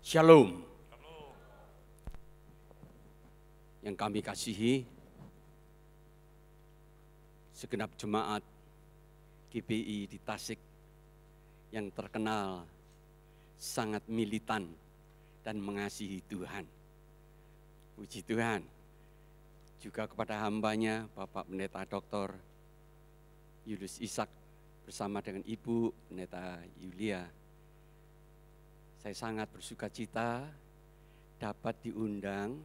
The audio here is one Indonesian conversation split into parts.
Shalom. Yang kami kasihi, segenap jemaat GBI di Tasik yang terkenal sangat militan dan mengasihi Tuhan. Puji Tuhan. Juga kepada hambanya Bapak Pendeta Dr. Julius Ishak bersama dengan Ibu Pendeta Yulia. Saya sangat bersuka cita dapat diundang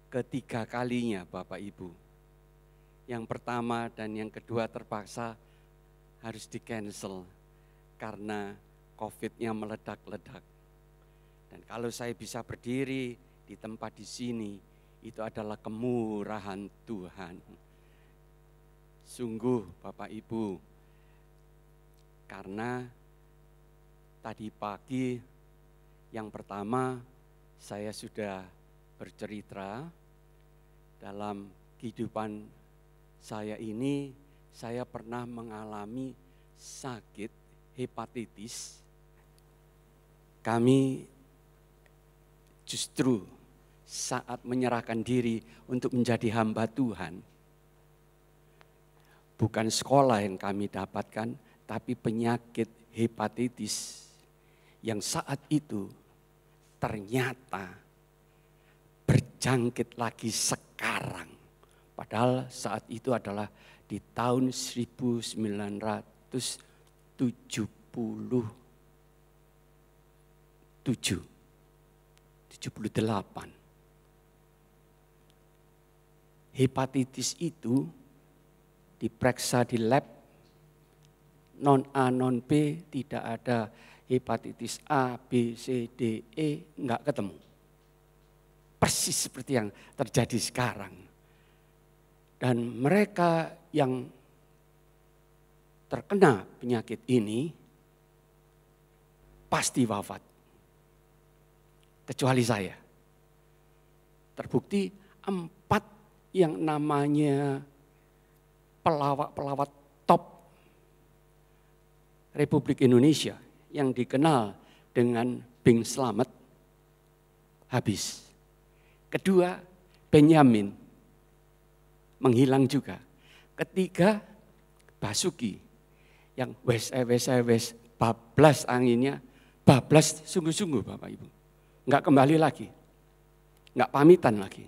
ketiga kalinya Bapak Ibu. Yang pertama dan yang kedua terpaksa harus di-cancel karena COVID-nya meledak-ledak. Dan kalau saya bisa berdiri di tempat di sini, itu adalah kemurahan Tuhan. Sungguh Bapak Ibu, karena tadi pagi yang pertama, saya sudah bercerita dalam kehidupan saya ini, saya pernah mengalami sakit hepatitis. Kami justru saat menyerahkan diri untuk menjadi hamba Tuhan, bukan sekolah yang kami dapatkan, tapi penyakit hepatitis yang saat itu ternyata berjangkit lagi sekarang. Padahal saat itu adalah di tahun 1978. Hepatitis itu diperiksa di lab, non A, non B, tidak ada hepatitis A, B, C, D, E, enggak ketemu. Persis seperti yang terjadi sekarang. Dan mereka yang terkena penyakit ini pasti wafat. Kecuali saya. Terbukti 4 yang namanya pelawak-pelawak top Republik Indonesia yang dikenal dengan Bing Slamet habis. Kedua, Benyamin menghilang juga. Ketiga, Basuki yang wes bablas anginnya, bablas sungguh-sungguh Bapak Ibu. Enggak kembali lagi, enggak pamitan lagi.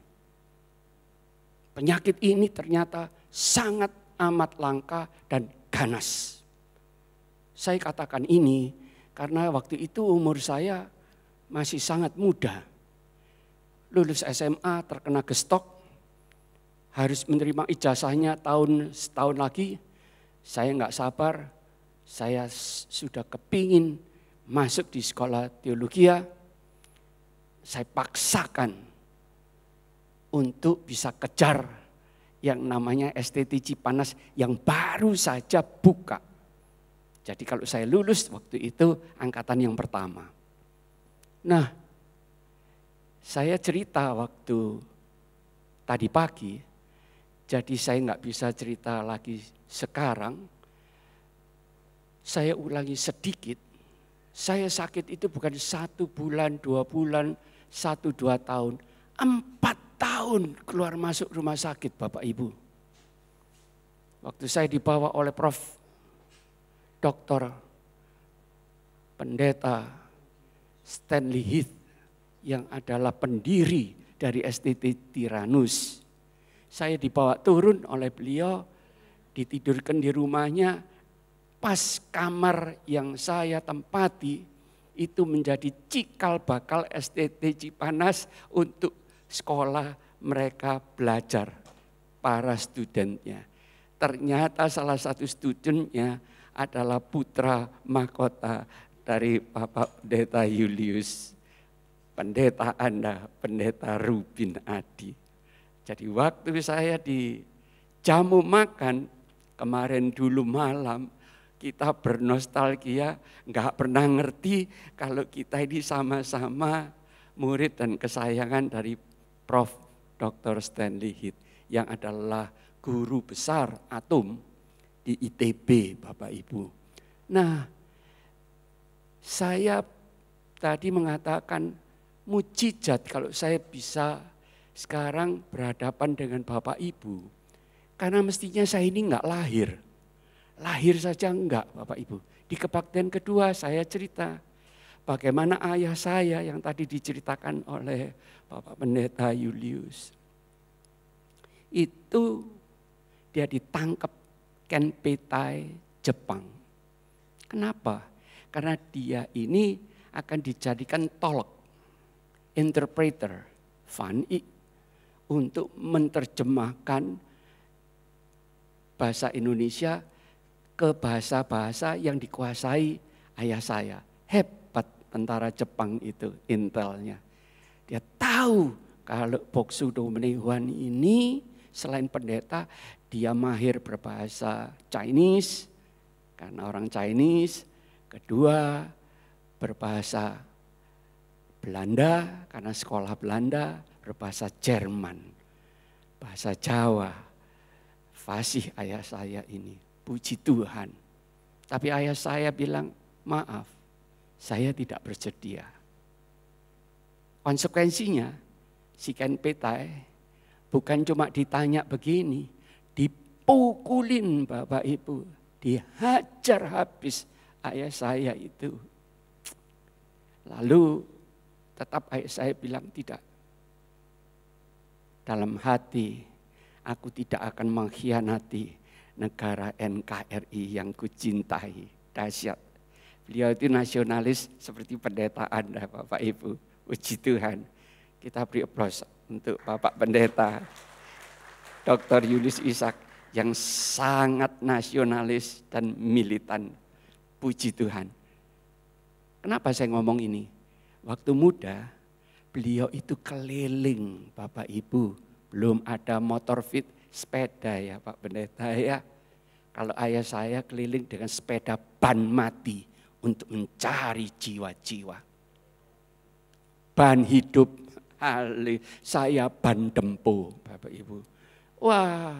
Penyakit ini ternyata sangat amat langka dan ganas. Saya katakan ini karena waktu itu umur saya masih sangat muda. Lulus SMA terkena gestok, harus menerima ijazahnya setahun lagi. Saya enggak sabar, saya sudah kepingin masuk di sekolah teologi. Saya paksakan untuk bisa kejar yang namanya STT Cipanas yang baru saja buka. Jadi kalau saya lulus waktu itu angkatan yang pertama. Nah, saya cerita waktu tadi pagi, jadi saya nggak bisa cerita lagi sekarang. Saya ulangi sedikit, saya sakit itu bukan 1 bulan, 2 bulan, 1-2 tahun. 4 tahun keluar masuk rumah sakit Bapak Ibu. Waktu saya dibawa oleh Prof. Dr. Pendeta Stanley Heath yang adalah pendiri dari STT Tiranus. Saya dibawa turun oleh beliau, ditidurkan di rumahnya, pas kamar yang saya tempati itu menjadi cikal bakal STT Cipanas untuk sekolah mereka belajar, para studennya. Ternyata salah satu studennya adalah putra mahkota dari Bapak Pendeta Julius. Pendeta Anda, Pendeta Rubin Adi. Jadi waktu saya di jamu makan, kemarin dulu malam, kita bernostalgia, enggak pernah ngerti kalau kita ini sama-sama murid dan kesayangan dari Prof. Dr. Stanley Heath yang adalah guru besar atom di ITB Bapak Ibu. Nah, saya tadi mengatakan mujizat kalau saya bisa sekarang berhadapan dengan Bapak Ibu. Karena mestinya saya ini enggak lahir. Lahir saja enggak Bapak Ibu. Di kebaktian kedua saya cerita bagaimana ayah saya yang tadi diceritakan oleh Bapak Pendeta Julius. Itu dia ditangkap Kenpetai Jepang. Kenapa? Karena dia ini akan dijadikan tolk, interpreter, Fan-i, untuk menerjemahkan bahasa Indonesia ke bahasa-bahasa yang dikuasai ayah saya. Hebat tentara Jepang itu intelnya. Dia tahu kalau Boksu Domeneuhan ini selain pendeta, dia mahir berbahasa Chinese, karena orang Chinese. Kedua, berbahasa Belanda, karena sekolah Belanda. Berbahasa Jerman, bahasa Jawa. Fasih ayah saya ini, puji Tuhan. Tapi ayah saya bilang, maaf, saya tidak bersedia. Konsekuensinya, si Kenpetai bukan cuma ditanya begini, dipukulin Bapak Ibu, dihajar habis ayah saya itu. Lalu tetap ayah saya bilang tidak. Dalam hati, aku tidak akan mengkhianati negara NKRI yang kucintai. Dahsyat. Beliau itu nasionalis seperti pendeta Anda Bapak Ibu. Puji Tuhan. Kita beri aplaus untuk Bapak Pendeta Dr. Julius Ishak yang sangat nasionalis dan militan. Puji Tuhan. Kenapa saya ngomong ini? Waktu muda, beliau itu keliling Bapak Ibu. Belum ada motor fit, sepeda ya Pak Pendeta ya. Kalau ayah saya keliling dengan sepeda ban mati untuk mencari jiwa-jiwa. Ban hidup, saya ban dempo Bapak Ibu. Wah,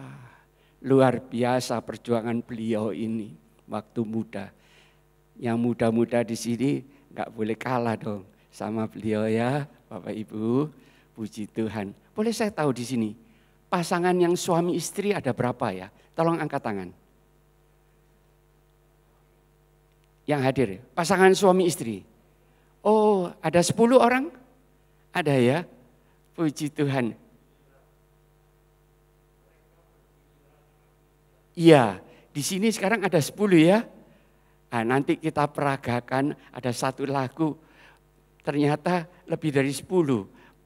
luar biasa perjuangan beliau ini waktu muda. Yang muda-muda di sini nggak boleh kalah dong sama beliau ya Bapak Ibu. Puji Tuhan. Boleh saya tahu di sini pasangan yang suami istri ada berapa ya? Tolong angkat tangan. Yang hadir, pasangan suami istri. Oh, ada 10 orang? Ada ya? Puji Tuhan. Iya, di sini sekarang ada 10 ya. Nah, nanti kita peragakan ada satu lagu. Ternyata lebih dari 10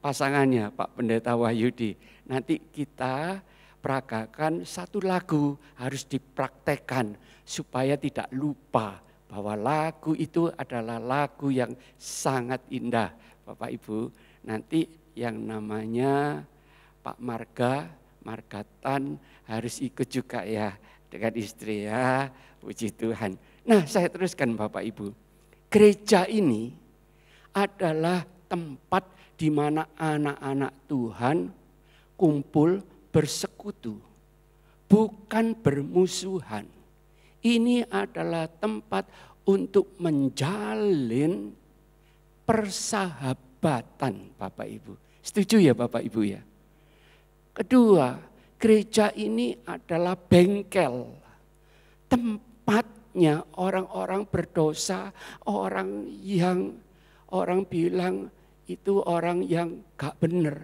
pasangannya Pak Pendeta Wahyudi. Nanti kita peragakan satu lagu harus dipraktekkan supaya tidak lupa bahwa lagu itu adalah lagu yang sangat indah. Bapak Ibu, nanti yang namanya Pak Margatan harus ikut juga ya dengan istri ya. Puji Tuhan. Nah, saya teruskan Bapak Ibu. Gereja ini adalah tempat di mana anak-anak Tuhan kumpul bersekutu, bukan bermusuhan. Ini adalah tempat untuk menjalin persahabatan Bapak Ibu. Setuju ya Bapak Ibu ya? Kedua, gereja ini adalah bengkel. Tempatnya orang-orang berdosa, orang bilang itu orang yang gak benar.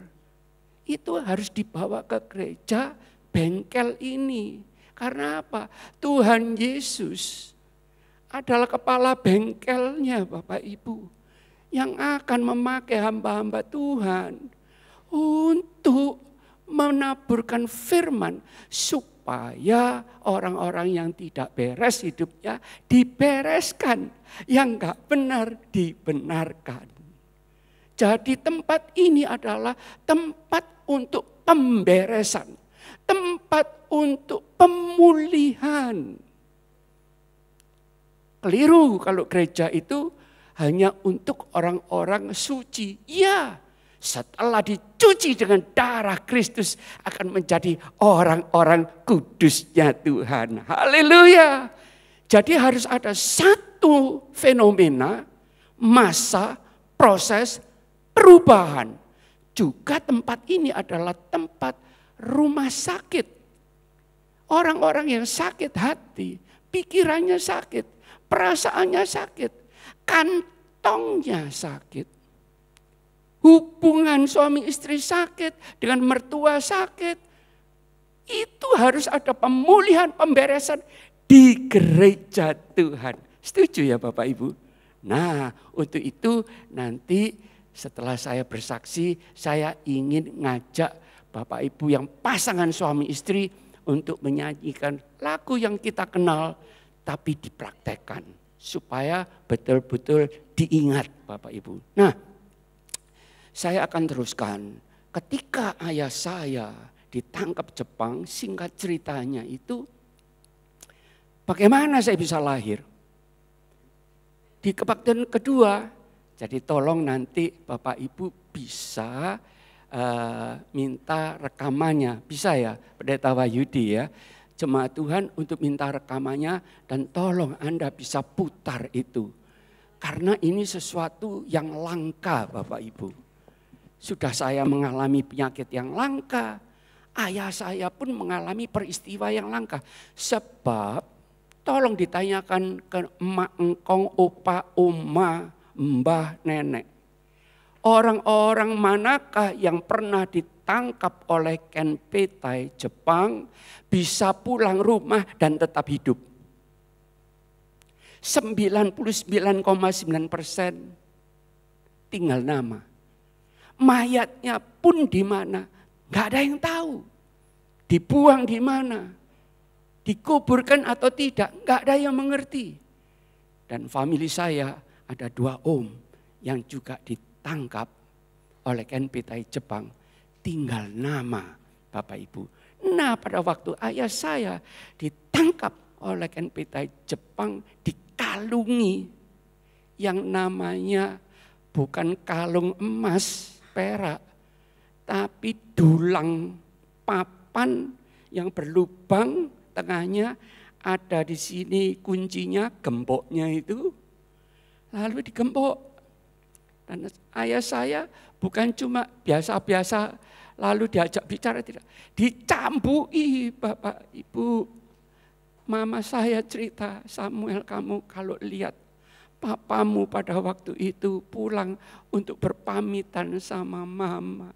Itu harus dibawa ke gereja bengkel ini. Karena apa? Tuhan Yesus adalah kepala bengkelnya Bapak Ibu. Yang akan memakai hamba-hamba Tuhan untuk menaburkan firman. Supaya orang-orang yang tidak beres hidupnya dibereskan. Yang gak benar dibenarkan. Jadi tempat ini adalah tempat untuk pemberesan. Tempat untuk pemulihan. Keliru kalau gereja itu hanya untuk orang-orang suci. Ya, setelah dicuci dengan darah Kristus akan menjadi orang-orang kudusnya Tuhan. Haleluya. Jadi harus ada satu fenomena, masa proses perubahan. Juga tempat ini adalah tempat rumah sakit. Orang-orang yang sakit hati, pikirannya sakit, perasaannya sakit, kantongnya sakit. Hubungan suami istri sakit, dengan mertua sakit. Itu harus ada pemulihan, pemberesan di gereja Tuhan. Setuju ya Bapak Ibu? Nah, untuk itu nanti setelah saya bersaksi, saya ingin ngajak Bapak Ibu yang pasangan suami istri untuk menyanyikan lagu yang kita kenal tapi dipraktekkan supaya betul-betul diingat Bapak Ibu. Nah, saya akan teruskan. Ketika ayah saya ditangkap Jepang, singkat ceritanya itu bagaimana saya bisa lahir? Di kebaktian kedua, jadi tolong nanti Bapak Ibu bisa minta rekamannya, bisa ya Pendeta Wahyudi ya, jemaat Tuhan untuk minta rekamannya dan tolong Anda bisa putar itu. Karena ini sesuatu yang langka Bapak Ibu. Sudah saya mengalami penyakit yang langka, ayah saya pun mengalami peristiwa yang langka. Sebab tolong ditanyakan ke emak, engkong, opa, oma, mbah, nenek. Orang-orang manakah yang pernah ditangkap oleh Kenpetai Jepang bisa pulang rumah dan tetap hidup? 99,9% tinggal nama. Mayatnya pun di mana? Gak ada yang tahu. Dibuang di mana? Dikuburkan atau tidak? Gak ada yang mengerti. Dan famili saya ada 2 om yang juga ditangkap oleh Kenpetai Jepang. Tinggal nama Bapak Ibu. Nah pada waktu ayah saya ditangkap oleh Kenpetai Jepang, dikalungi yang namanya bukan kalung emas, perak, tapi dulang papan yang berlubang tengahnya, ada di sini kuncinya, gemboknya itu. Lalu digembok. Dan ayah saya bukan cuma biasa-biasa lalu diajak bicara, tidak. Dicambui Bapak Ibu. Mama saya cerita, Samuel kamu kalau lihat papamu pada waktu itu pulang untuk berpamitan sama mama.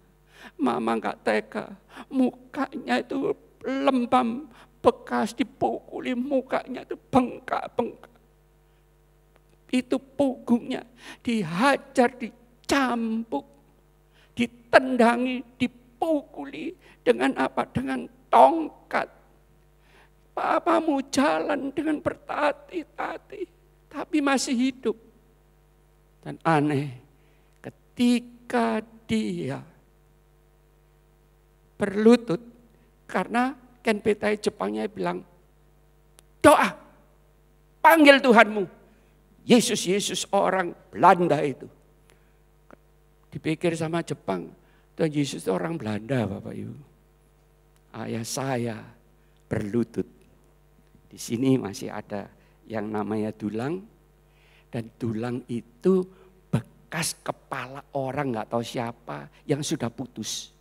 Mama gak tega, mukanya itu lembam, bekas dipukuli, mukanya itu bengkak-bengkak. Itu punggungnya dihajar, dicambuk, ditendangi, dipukuli dengan apa? Dengan tongkat. Papamu jalan dengan bertati-tati, tapi masih hidup. Dan aneh, ketika dia berlutut, karena Kenpetai Jepangnya bilang, doa, panggil Tuhanmu. Yesus orang Belanda itu. Dipikir sama Jepang, Tuhan Yesus itu orang Belanda Bapak Ibu. Ayah saya berlutut. Di sini masih ada yang namanya dulang. Dan dulang itu bekas kepala orang gak tahu siapa yang sudah putus.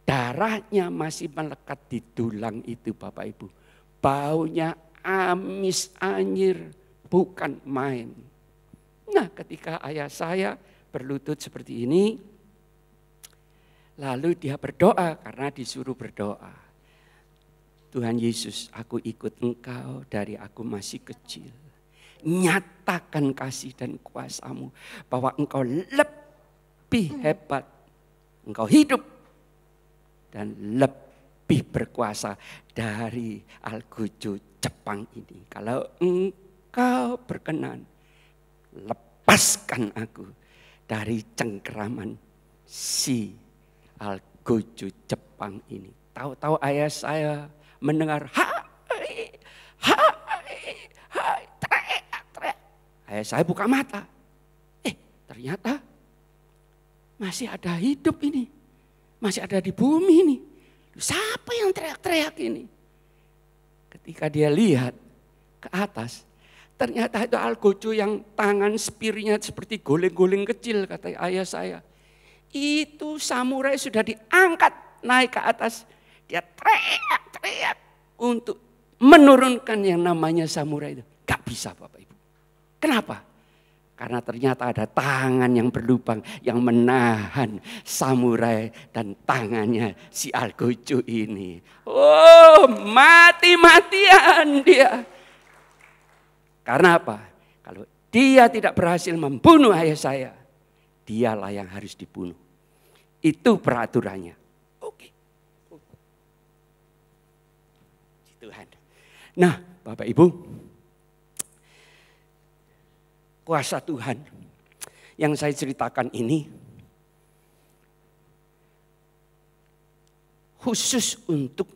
Darahnya masih melekat di dulang itu Bapak Ibu. Baunya amis anyir, bukan main. Nah ketika ayah saya berlutut seperti ini, lalu dia berdoa karena disuruh berdoa. Tuhan Yesus, aku ikut Engkau dari aku masih kecil. Nyatakan kasih dan kuasa-Mu bahwa Engkau lebih hebat. Engkau hidup dan lebih berkuasa dari Algojo Jepang ini. Kalau Engkau berkenan, lepaskan aku dari cengkeraman si Algojo Jepang ini. Tahu-tahu ayah saya mendengar hai, teriak. Ayah saya buka mata. Ternyata masih ada hidup ini. Masih ada di bumi ini. Siapa yang teriak-teriak ini? Ketika dia lihat ke atas, Ternyata itu algojo yang tangan spirnya seperti goleng-goleng kecil, kata ayah saya. Itu samurai sudah diangkat naik ke atas. Dia teriak-teriak untuk menurunkan yang namanya samurai itu. Gak bisa Bapak Ibu. Kenapa? Karena ternyata ada tangan yang berlubang yang menahan samurai dan tangannya si algojo ini. Oh, mati-matian dia. Karena apa? Kalau dia tidak berhasil membunuh ayah saya, dialah yang harus dibunuh. Itu peraturannya. Oke. Tuhan. Nah, Bapak Ibu, kuasa Tuhan yang saya ceritakan ini khusus untuk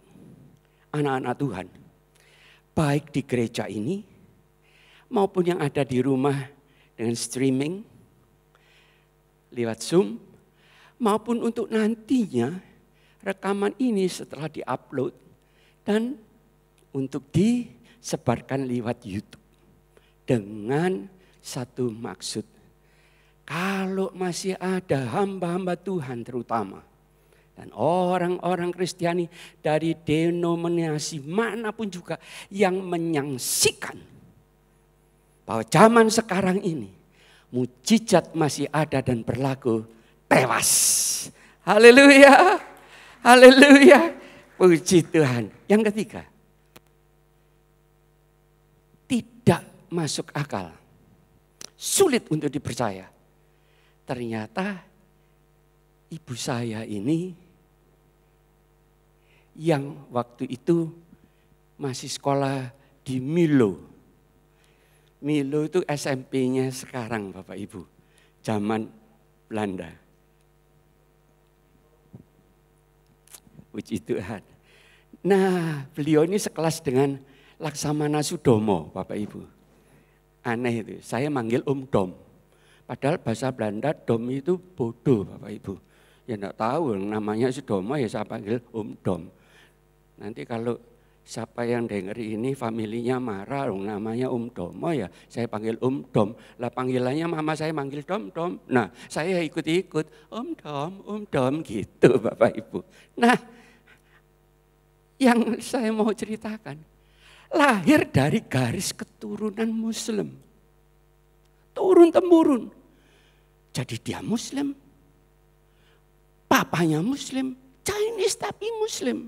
anak-anak Tuhan. Baik di gereja ini maupun yang ada di rumah dengan streaming lewat Zoom. Maupun untuk nantinya rekaman ini setelah diupload dan untuk disebarkan lewat YouTube. Dengan satu maksud, kalau masih ada hamba-hamba Tuhan terutama dan orang-orang Kristiani dari denominasi manapun juga yang menyaksikan bahwa zaman sekarang ini mujizat masih ada dan berlaku, tewas. Haleluya, haleluya, puji Tuhan. Yang ketiga, tidak masuk akal. Sulit untuk dipercaya. Ternyata ibu saya ini yang waktu itu masih sekolah di Milo. Milo itu SMP-nya sekarang Bapak Ibu. Zaman Belanda. Puji Tuhan. Nah, beliau ini sekelas dengan Laksamana Sudomo Bapak Ibu. Aneh itu, saya manggil Dom. Padahal bahasa Belanda Dom itu bodoh Bapak Ibu. Ya enggak tahu namanya Sudomo ya saya panggil Dom. Nanti kalau siapa yang denger ini familinya marah namanya Domo ya saya panggil Dom. Lah panggilannya mama saya manggil Dom. Nah saya ikut-ikut Dom gitu Bapak Ibu. Nah yang saya mau ceritakan. Lahir dari garis keturunan Muslim. Turun-temurun. Jadi dia Muslim. Papanya Muslim. Chinese tapi Muslim.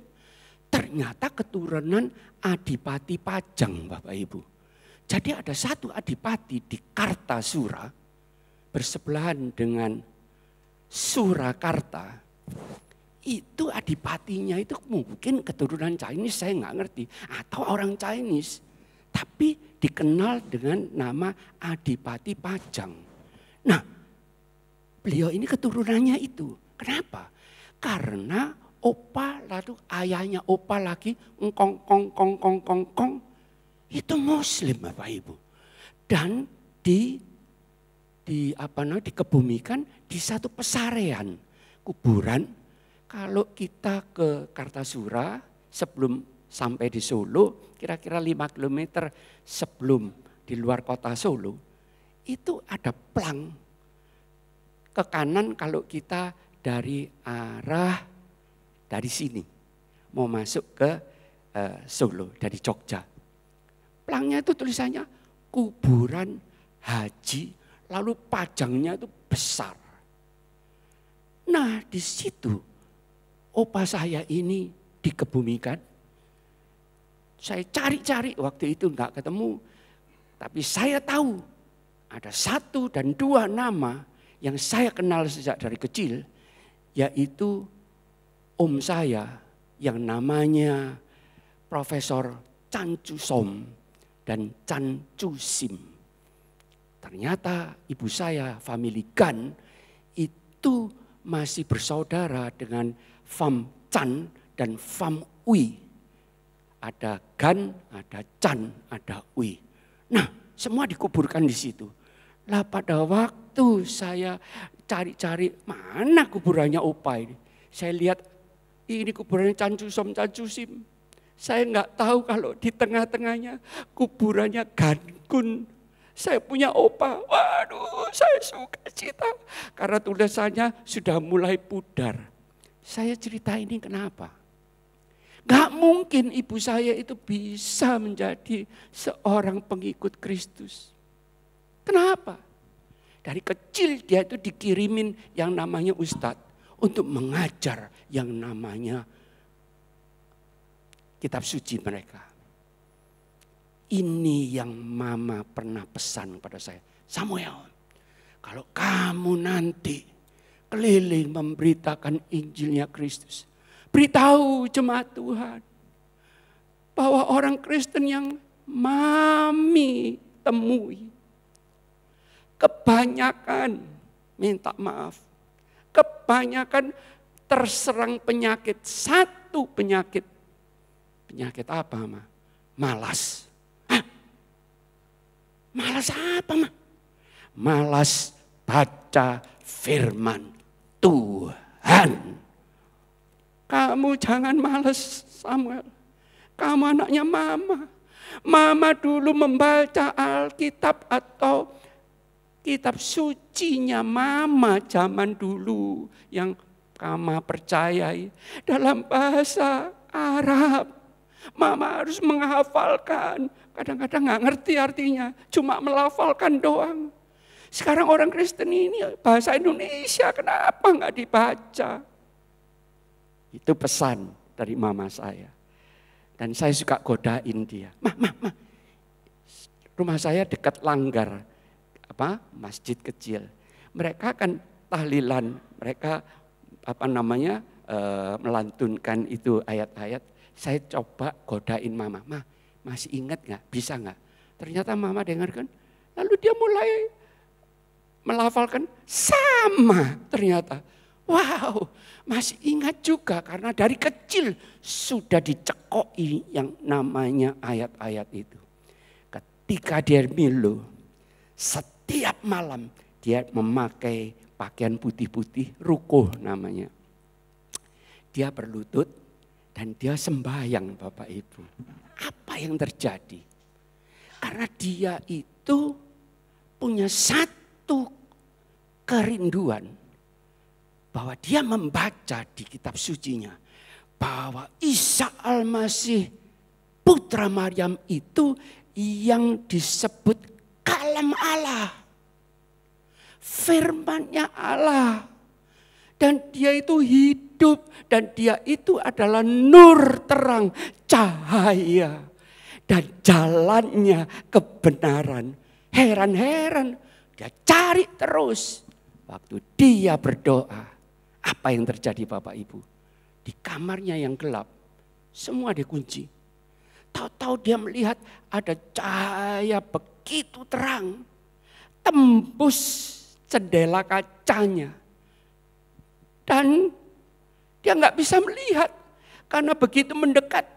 Ternyata keturunan Adipati Pajang Bapak Ibu. Jadi ada satu Adipati di Kartasura. Bersebelahan dengan Surakarta. Itu adipatinya itu mungkin keturunan Chinese, saya nggak ngerti. Atau orang Chinese. Tapi dikenal dengan nama Adipati Pajang. Nah, beliau ini keturunannya itu. Kenapa? Karena opa, lalu ayahnya opa lagi, engkong, itu Muslim Bapak Ibu. Dan dikebumikan di satu pesarean, kuburan. Kalau kita ke Kartasura sebelum sampai di Solo, kira-kira 5 km sebelum di luar kota Solo, itu ada plang ke kanan kalau kita dari arah dari sini mau masuk ke Solo dari Jogja. Plangnya itu tulisannya kuburan haji, lalu pajangnya itu besar. Nah di situ opa saya ini dikebumikan. Saya cari-cari waktu itu enggak ketemu. Tapi saya tahu ada 1 dan 2 nama yang saya kenal sejak dari kecil. Yaitu om saya yang namanya Profesor Chan Chu Som dan Chan Chu Sim. Ternyata ibu saya, family Gan, itu masih bersaudara dengan Fam Chan dan Fam Ui. Ada Gan, ada Chan, ada Ui. Nah, semua dikuburkan di situ. Lah pada waktu saya cari-cari mana kuburannya opa ini. Saya lihat ini kuburannya Chan Chu Som, Chan Chu Sim. Saya nggak tahu kalau di tengah-tengahnya kuburannya Gankun. Saya punya opa, waduh saya suka cita. Karena tulisannya sudah mulai pudar. Saya cerita ini kenapa? Gak mungkin ibu saya itu bisa menjadi seorang pengikut Kristus. Kenapa? Dari kecil dia itu dikirimin yang namanya ustadz untuk mengajar yang namanya kitab suci mereka. Ini yang mama pernah pesan pada saya. Samuel, kalau kamu nanti keliling memberitakan Injilnya Kristus, beritahu jemaat Tuhan bahwa orang Kristen yang mami temui, kebanyakan minta maaf, kebanyakan terserang penyakit. Satu penyakit. Penyakit apa, Ma? Malas. Hah? Malas apa, Ma? Malas baca firman Tuhan. Kamu jangan malas, Samuel. Kamu anaknya mama. Mama dulu membaca Alkitab atau kitab sucinya mama zaman dulu yang kamu percayai dalam bahasa Arab. Mama harus menghafalkan. Kadang-kadang gak ngerti artinya. Cuma melafalkan doang. Sekarang orang Kristen ini bahasa Indonesia kenapa gak dibaca? Itu pesan dari mama saya. Dan saya suka godain dia. Ma. Rumah saya dekat Langgar. Masjid kecil. Mereka kan tahlilan. Mereka melantunkan itu ayat-ayat. Saya coba godain mama, masih ingat gak? Bisa gak? Ternyata mama dengarkan, lalu dia mulai melafalkan sama ternyata. Wow, masih ingat juga karena dari kecil sudah dicekoi yang namanya ayat-ayat itu. Ketika dia milu, setiap malam dia memakai pakaian putih-putih, rukuh namanya. Dia berlutut. Dan dia sembahyang Bapak Ibu. Apa yang terjadi? Karena dia itu punya satu kerinduan. Bahwa dia membaca di kitab sucinya. Bahwa Isa Al-Masih putra Maryam itu yang disebut kalam Allah. Firman-Nya Allah. Dan dia itu hidup dan dia itu adalah nur terang, cahaya. Dan jalannya kebenaran. Heran-heran dia cari terus. Waktu dia berdoa, apa yang terjadi Bapak Ibu? Di kamarnya yang gelap, semua dikunci. Tahu-tahu dia melihat ada cahaya begitu terang. Tembus jendela kacanya. Dan dia nggak bisa melihat karena begitu mendekat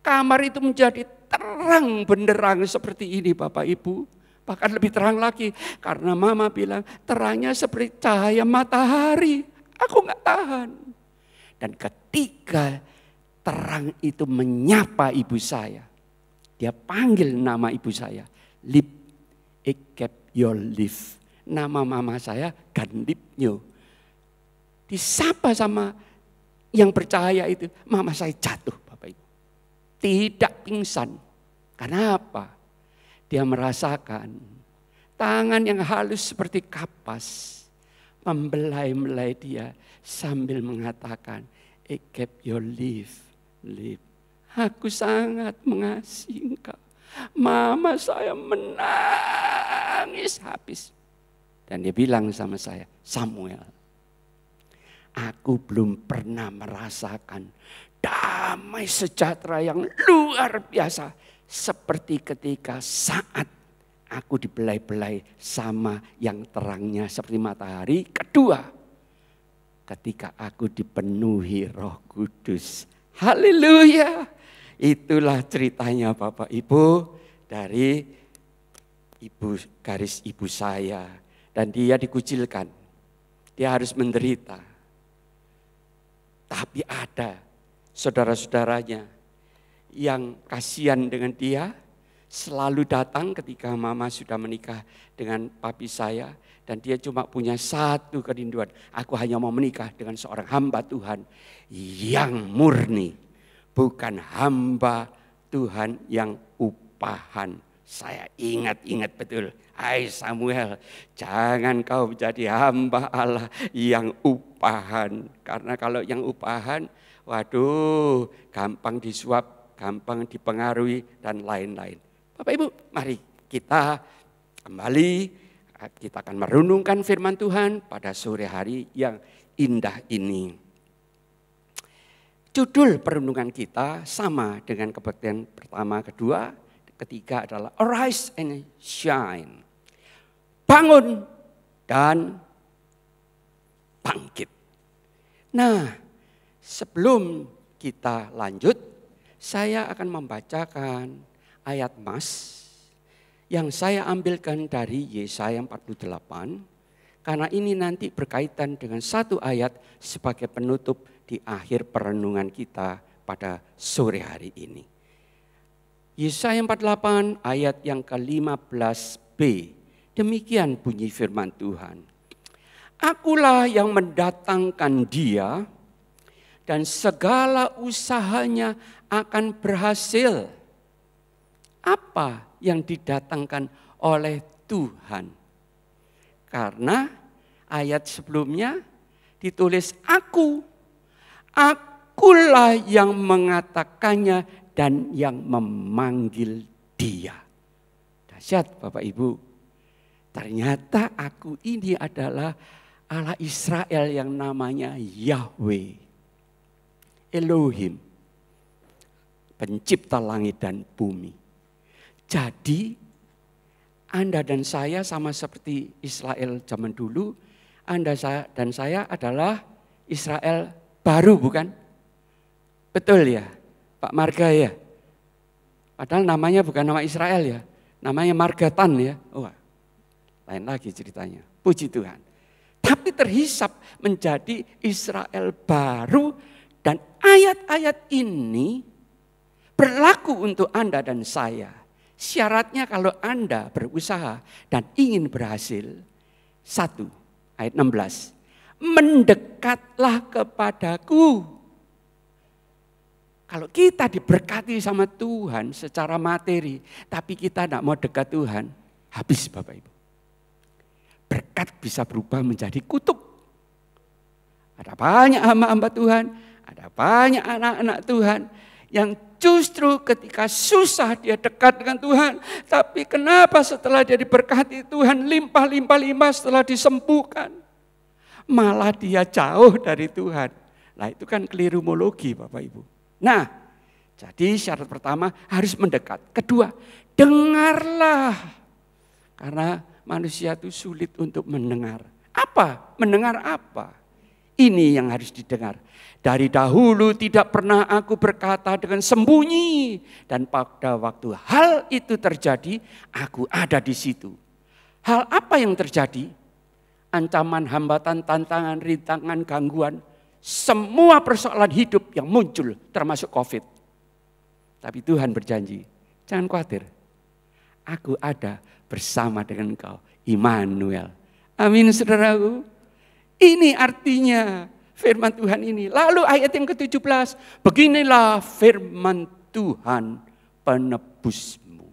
kamar itu menjadi terang benderang seperti ini Bapak Ibu. Bahkan lebih terang lagi karena mama bilang terangnya seperti cahaya matahari. Aku nggak tahan. Dan ketika terang itu menyapa ibu saya, dia panggil nama ibu saya, Lip Ekep Yolif. Nama mama saya Ganlipnyo. Disapa sama yang percaya itu, mama saya jatuh Bapak Ibu. Tidak pingsan. Karena apa? Dia merasakan tangan yang halus seperti kapas membelai-belai dia sambil mengatakan, Ekep your live. Aku sangat mengasihi engkau. Mama saya menangis habis. Dan dia bilang sama saya, Samuel, aku belum pernah merasakan damai sejahtera yang luar biasa. Seperti ketika saat aku dibelai-belai sama yang terangnya seperti matahari. Kedua, ketika aku dipenuhi Roh Kudus. Haleluya. Itulah ceritanya Bapak Ibu dari ibu saya. Dan dia dikucilkan. Dia harus menderita. Tapi ada saudara-saudaranya yang kasihan dengan dia, selalu datang ketika mama sudah menikah dengan papi saya. Dan dia cuma punya satu kerinduan, aku hanya mau menikah dengan seorang hamba Tuhan yang murni. Bukan hamba Tuhan yang upahan. Saya ingat betul, hai Samuel, jangan kau menjadi hamba Allah yang upahan. Karena kalau yang upahan, waduh, gampang disuap, gampang dipengaruhi, dan lain-lain. Bapak Ibu, mari kita kembali, kita akan merenungkan firman Tuhan pada sore hari yang indah ini. Judul perenungan kita sama dengan kebaktian pertama, kedua. Ketiga adalah arise and shine. Bangun dan bangkit. Nah, sebelum kita lanjut, saya akan membacakan ayat mas yang saya ambilkan dari Yesaya 48. Karena ini nanti berkaitan dengan satu ayat sebagai penutup di akhir perenungan kita pada sore hari ini. Yesaya 48 ayat yang ke-15b. Demikian bunyi firman Tuhan. Akulah yang mendatangkan dia dan segala usahanya akan berhasil. Apa yang didatangkan oleh Tuhan? Karena ayat sebelumnya ditulis akulah yang mengatakannya dan yang memanggil dia. Dahsyat Bapak Ibu. Ternyata aku ini adalah Allah Israel yang namanya Yahweh. Elohim. Pencipta langit dan bumi. Jadi Anda dan saya sama seperti Israel zaman dulu. Anda dan saya adalah Israel baru, bukan? Betul ya? Pak Marga ya, padahal namanya bukan nama Israel ya, namanya Margatan ya. Oh, lain lagi ceritanya, puji Tuhan. Tapi terhisap menjadi Israel baru dan ayat-ayat ini berlaku untuk Anda dan saya. Syaratnya kalau Anda berusaha dan ingin berhasil, 1 ayat 16, mendekatlah kepadaku. Kalau kita diberkati sama Tuhan secara materi, tapi kita tidak mau dekat Tuhan, habis Bapak Ibu. Berkat bisa berubah menjadi kutuk. Ada banyak hamba-hamba Tuhan, ada banyak anak-anak Tuhan yang justru ketika susah dia dekat dengan Tuhan, tapi kenapa setelah dia diberkati Tuhan limpah setelah disembuhkan, malah dia jauh dari Tuhan. Nah itu kan kelirumologi Bapak Ibu. Nah, jadi syarat pertama harus mendekat. Kedua, dengarlah. Karena manusia itu sulit untuk mendengar. Apa? Mendengar apa? Ini yang harus didengar. Dari dahulu tidak pernah aku berkata dengan sembunyi. Dan pada waktu hal itu terjadi, aku ada di situ. Hal apa yang terjadi? Ancaman, hambatan, tantangan, rintangan, gangguan. Semua persoalan hidup yang muncul termasuk COVID. Tapi Tuhan berjanji, jangan khawatir. Aku ada bersama dengan engkau, Immanuel. Amin saudaraku. Ini artinya firman Tuhan ini. Lalu ayat yang ke-17, beginilah firman Tuhan penebusmu.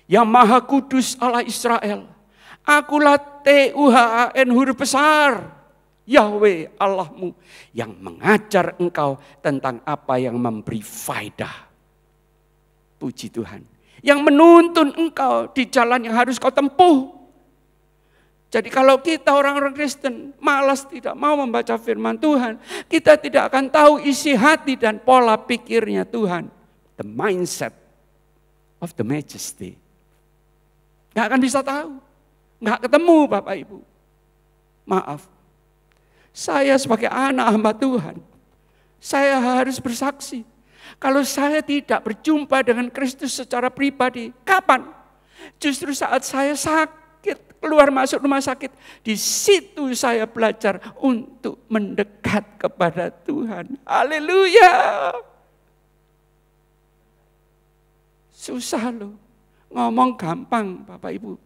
Yang Maha Kudus Allah Israel. Akulah Tuhan huruf besar. Yahweh Allahmu yang mengajar engkau tentang apa yang memberi faedah. Puji Tuhan. Yang menuntun engkau di jalan yang harus kau tempuh. Jadi kalau kita orang-orang Kristen malas tidak mau membaca firman Tuhan, kita tidak akan tahu isi hati dan pola pikirnya Tuhan. The mindset of the majesty. Gak akan bisa tahu. Gak ketemu Bapak Ibu. Maaf. Saya sebagai anak hamba Tuhan, saya harus bersaksi. Kalau saya tidak berjumpa dengan Kristus secara pribadi, kapan? Justru saat saya sakit, keluar masuk rumah sakit. Di situ saya belajar untuk mendekat kepada Tuhan. Haleluya. Susah loh. Ngomong gampang Bapak Ibu.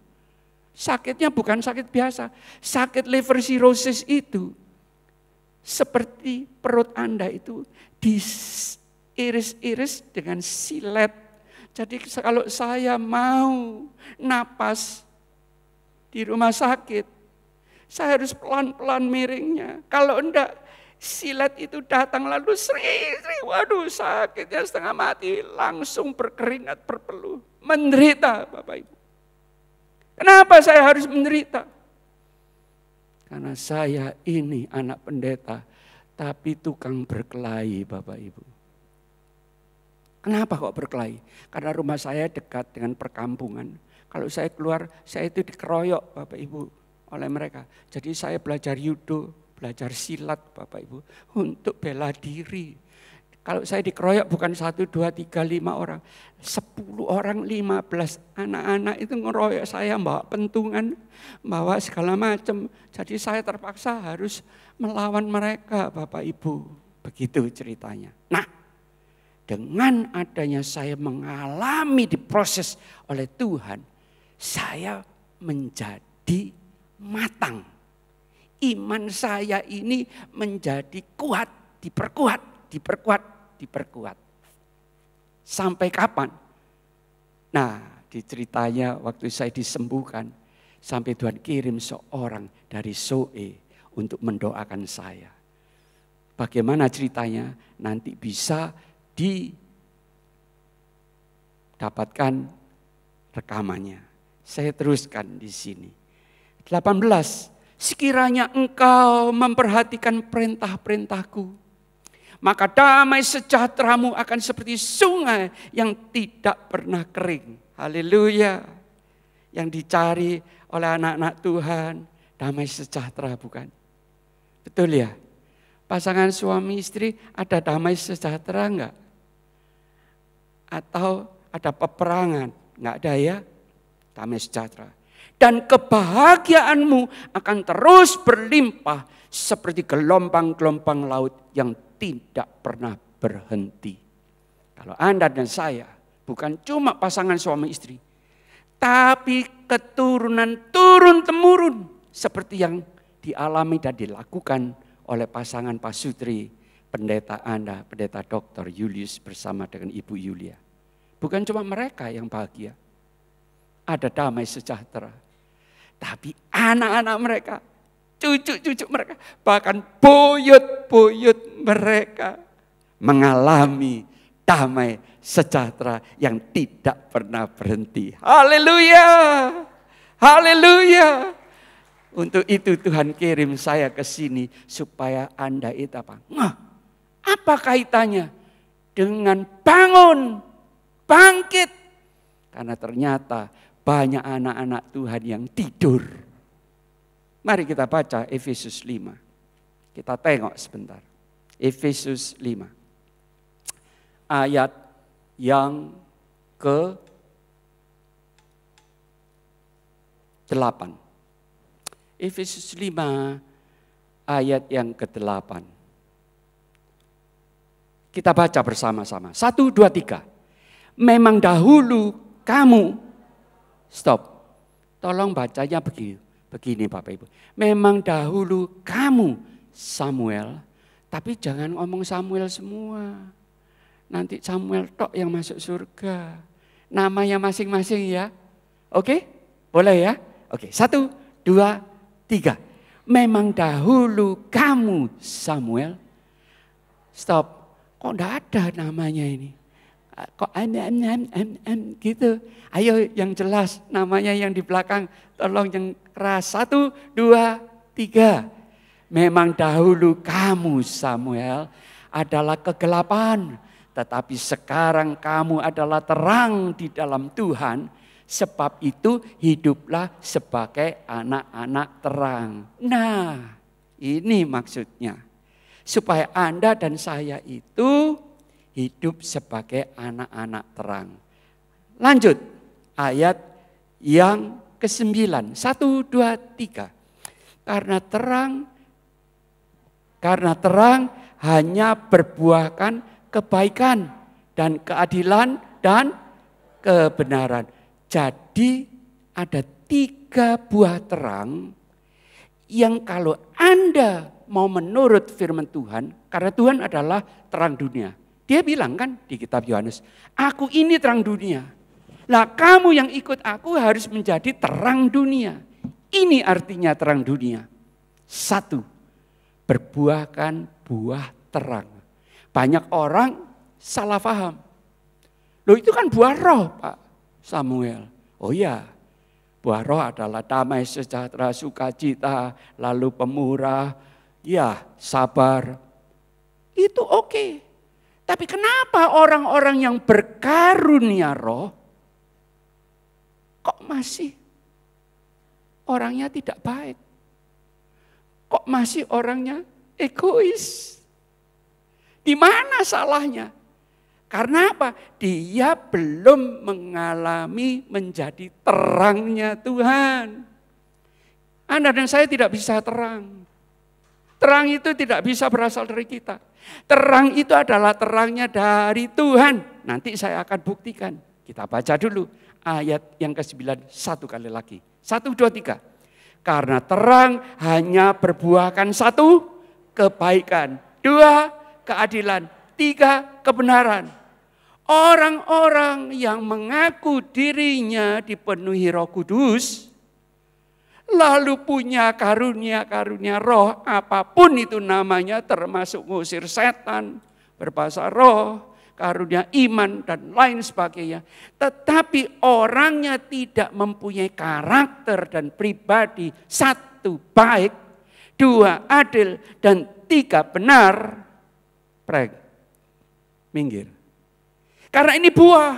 Sakitnya bukan sakit biasa. Sakit liver cirrhosis itu seperti perut Anda itu diiris-iris dengan silet. Jadi kalau saya mau napas di rumah sakit, saya harus pelan-pelan miringnya. Kalau enggak, silet itu datang lalu sering, waduh sakitnya setengah mati, langsung berkeringat berpeluh. Menderita Bapak Ibu. Kenapa saya harus menderita? Karena saya ini anak pendeta, tapi tukang berkelahi Bapak Ibu. Kenapa kok berkelahi? Karena rumah saya dekat dengan perkampungan. Kalau saya keluar, saya itu dikeroyok Bapak Ibu oleh mereka. Jadi saya belajar judo, belajar silat Bapak Ibu untuk bela diri. Kalau saya dikeroyok bukan 1, 2, 3, 5 orang. 10 orang, 15 anak-anak itu ngeroyok saya, bawa pentungan, bawa segala macam. Jadi saya terpaksa harus melawan mereka Bapak Ibu. Begitu ceritanya. Nah, dengan adanya saya mengalami diproses oleh Tuhan, saya menjadi matang. Iman saya ini menjadi kuat, diperkuat. Sampai kapan? Nah, di ceritanya waktu saya disembuhkan, sampai Tuhan kirim seorang dari Soe untuk mendoakan saya. Bagaimana ceritanya? Nanti bisa didapatkan rekamannya. Saya teruskan di sini. 18. Sekiranya engkau memperhatikan perintah-perintahku, maka damai sejahteramu akan seperti sungai yang tidak pernah kering. Haleluya. Yang dicari oleh anak-anak Tuhan, damai sejahtera bukan? Betul ya? Pasangan suami istri ada damai sejahtera enggak? Atau ada peperangan? Enggak ada ya? Damai sejahtera. Dan kebahagiaanmu akan terus berlimpah seperti gelombang-gelombang laut yang tidak pernah berhenti. Kalau Anda dan saya bukan cuma pasangan suami istri, tapi keturunan turun-temurun seperti yang dialami dan dilakukan oleh pasangan Pak Sutri, pendeta Anda, pendeta Dr. Julius bersama dengan Ibu Yulia. Bukan cuma mereka yang bahagia, ada damai sejahtera, tapi anak-anak mereka, cucu-cucu mereka, bahkan buyut-buyut mereka mengalami damai sejahtera yang tidak pernah berhenti. Haleluya, haleluya. Untuk itu Tuhan kirim saya ke sini supaya Anda itu apa? Apa kaitannya dengan bangun, bangkit? Karena ternyata banyak anak-anak Tuhan yang tidur. Mari kita baca Efesus 5. Kita tengok sebentar. Efesus 5. Ayat yang ke-8. Efesus 5 ayat yang ke-8. Kita baca bersama-sama. 1, 2, 3. Memang dahulu kamu, stop. Tolong bacanya begini Bapak Ibu. Memang dahulu kamu Samuel, tapi jangan ngomong Samuel semua. Nanti Samuel tok yang masuk surga. Namanya masing-masing ya. Oke? Boleh ya? Oke, 1, 2, 3. Memang dahulu kamu Samuel. Stop. Kok enggak ada namanya ini? Kok gitu. Ayo yang jelas namanya yang di belakang. Tolong yang keras. 1, 2, 3. Memang dahulu kamu Samuel adalah kegelapan. Tetapi sekarang kamu adalah terang di dalam Tuhan. Sebab itu hiduplah sebagai anak-anak terang. Nah, ini maksudnya. Supaya Anda dan saya itu hidup sebagai anak-anak terang. Lanjut, ayat yang ke-9. 1, 2, 3. Karena terang hanya berbuahkan kebaikan dan keadilan dan kebenaran. Jadi ada 3 buah terang yang kalau Anda mau menurut firman Tuhan, karena Tuhan adalah terang dunia. Dia bilang kan di kitab Yohanes, aku ini terang dunia. Lah kamu yang ikut aku harus menjadi terang dunia. Ini artinya terang dunia. 1, berbuahkan buah terang. Banyak orang salah paham. Loh itu kan buah roh Pak Samuel. Oh iya, buah roh adalah damai, sejahtera, sukacita, lalu pemurah, ya sabar. Itu oke. Tapi kenapa orang-orang yang berkarunia roh, kok masih orangnya tidak baik? Kok masih orangnya egois? Di mana salahnya? Karena apa? Dia belum mengalami menjadi terangnya Tuhan. Anda dan saya tidak bisa terang. Terang itu tidak bisa berasal dari kita. Terang itu adalah terangnya dari Tuhan. Nanti saya akan buktikan. Kita baca dulu ayat yang ke-9 1 kali lagi. 1, 2, 3. Karena terang hanya berbuahkan 1, kebaikan. 2, keadilan. 3, kebenaran. Orang-orang yang mengaku dirinya dipenuhi Roh Kudus, lalu punya karunia-karunia roh, apapun itu namanya, termasuk ngusir setan, berbahasa roh, karunia iman, dan lain sebagainya. Tetapi orangnya tidak mempunyai karakter dan pribadi, 1, baik, 2, adil, dan 3, benar. Minggir. Karena ini buah.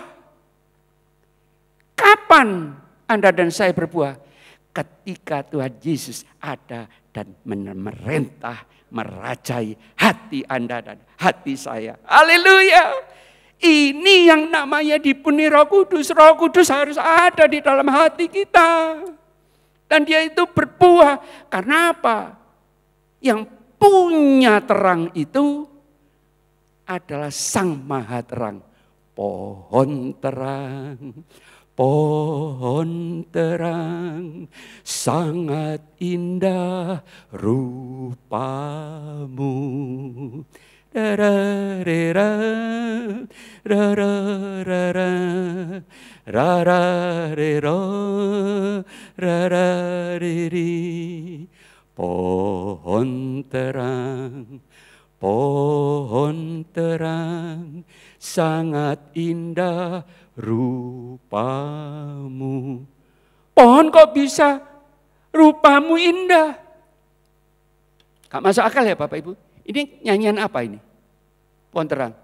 Kapan Anda dan saya berbuah? Ketika Tuhan Yesus ada dan memerintah, merajai hati Anda dan hati saya. Haleluya. Ini yang namanya dipenuhi Roh Kudus. Roh Kudus harus ada di dalam hati kita. Dan dia itu berbuah. Karena apa? Yang punya terang itu adalah Sang Maha Terang. Pohon terang, sangat indah rupamu. Rararera, rararara, rararero, rarariri. Pohon terang, sangat indah rupamu. Pohon kok bisa rupamu indah? Gak masuk akal ya Bapak Ibu? Ini nyanyian apa ini? Pohon terang.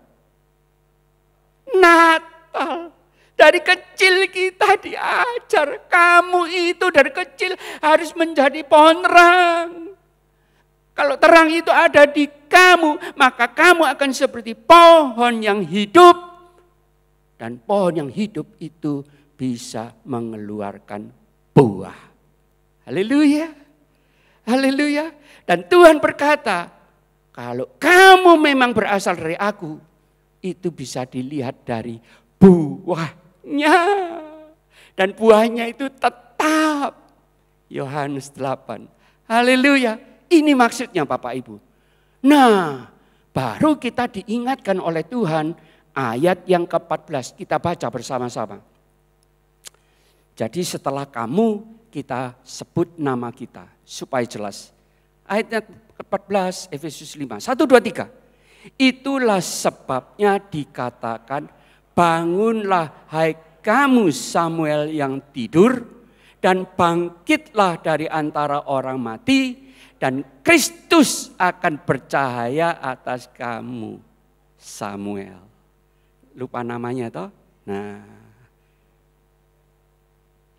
Natal. Dari kecil kita diajar, kamu itu dari kecil harus menjadi pohon terang. Kalau terang itu ada di kamu, maka kamu akan seperti pohon yang hidup. Dan pohon yang hidup itu bisa mengeluarkan buah. Haleluya. Haleluya. Dan Tuhan berkata, kalau kamu memang berasal dari aku, itu bisa dilihat dari buahnya. Dan buahnya itu tetap. Yohanes 8. Haleluya. Ini maksudnya Bapak Ibu. Nah, baru kita diingatkan oleh Tuhan ayat yang ke-14. Kita baca bersama-sama. Jadi setelah kamu, kita sebut nama kita. Supaya jelas. Ayat ke-14 Efesus 5. 1, 2, 3. Itulah sebabnya dikatakan, bangunlah hai kamu Samuel yang tidur, dan bangkitlah dari antara orang mati, dan Kristus akan bercahaya atas kamu, Samuel. Lupa namanya toh? Nah,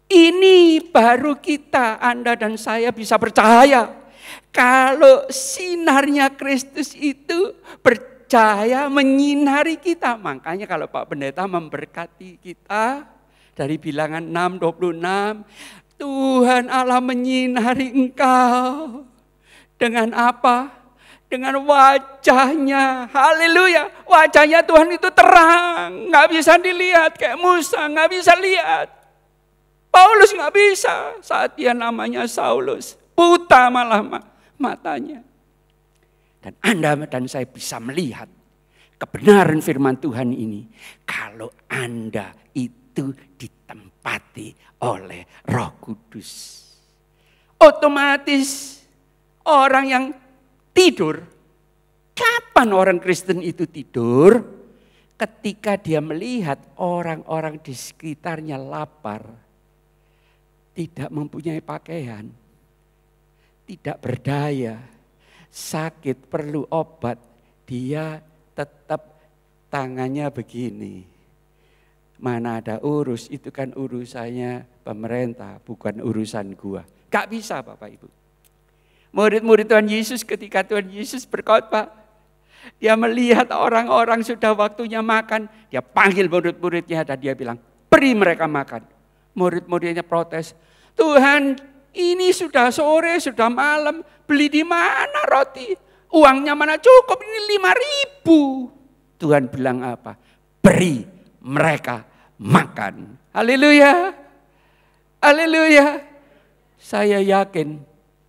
ini baru kita, Anda dan saya bisa bercahaya. Kalau sinarnya Kristus itu bercahaya menyinari kita. Makanya kalau Pak Pendeta memberkati kita dari bilangan 6:26, Tuhan Allah menyinari engkau. Dengan apa? dengan wajahnya. Haleluya. Wajahnya Tuhan itu terang. Gak bisa dilihat kayak Musa. Gak bisa lihat. Paulus gak bisa saat dia namanya Saulus. Buta malah matanya. Dan Anda dan saya bisa melihat kebenaran firman Tuhan ini. Kalau Anda itu ditempati oleh Roh Kudus. Otomatis orang yang tidur. Kapan orang Kristen itu tidur? Ketika dia melihat orang-orang di sekitarnya lapar. Tidak mempunyai pakaian. Tidak berdaya. Sakit, perlu obat. Dia tetap tangannya begini. Mana ada urus, itu kan urusannya pemerintah, bukan urusan gua. Gak bisa Bapak Ibu. Murid-murid Tuhan Yesus ketika Tuhan Yesus berkhotbah, dia melihat orang-orang sudah waktunya makan, dia panggil murid-muridnya dan dia bilang, beri mereka makan. Murid-muridnya protes, Tuhan ini sudah sore, sudah malam, beli di mana roti? Uangnya mana cukup, ini 5.000. Tuhan bilang apa? Beri mereka makan. Haleluya. Haleluya. Saya yakin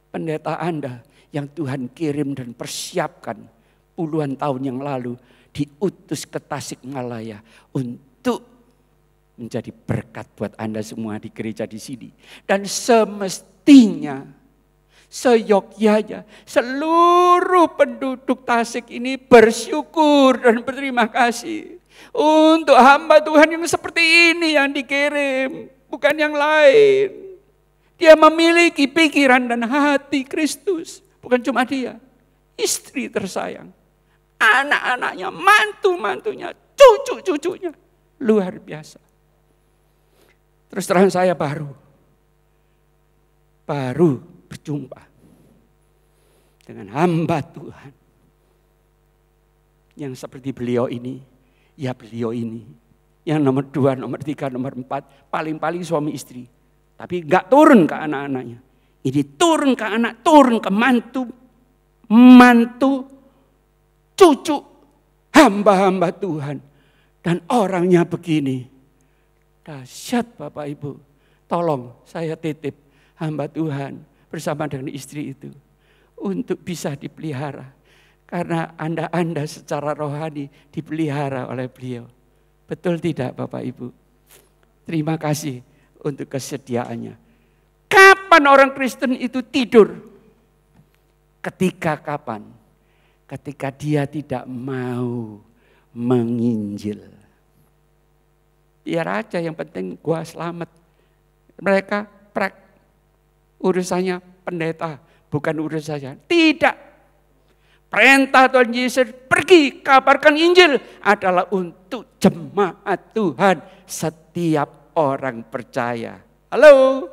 pendeta Anda yang Tuhan kirim dan persiapkan puluhan tahun yang lalu diutus ke Tasikmalaya untuk menjadi berkat buat Anda semua di gereja di sini. Dan semestinya seyogyanya seluruh penduduk Tasik ini bersyukur dan berterima kasih untuk hamba Tuhan yang seperti ini yang dikirim, bukan yang lain. Dia memiliki pikiran dan hati Kristus. Bukan cuma dia. Istri tersayang. Anak-anaknya, mantu-mantunya, cucu-cucunya. Luar biasa. Terus terang saya baru berjumpa dengan hamba Tuhan. Yang seperti beliau ini. Ya beliau ini. Yang nomor 2, nomor 3, nomor 4. Paling-paling suami istri. Tapi enggak turun ke anak-anaknya. Ini turun ke anak, turun ke mantu, cucu, hamba-hamba Tuhan. Dan orangnya begini. Dahsyat Bapak Ibu. Tolong saya titip hamba Tuhan bersama dengan istri itu. Untuk bisa dipelihara. Karena Anda secara rohani dipelihara oleh beliau. Betul tidak Bapak Ibu? Terima kasih untuk kesediaannya. Kapan orang Kristen itu tidur? Ketika kapan? Ketika dia tidak mau menginjil. Biar aja yang penting gua selamat. Mereka urusannya pendeta, bukan urusannya. Tidak. Perintah Tuhan Yesus pergi kabarkan Injil adalah untuk jemaat Tuhan setiap orang percaya. Halo.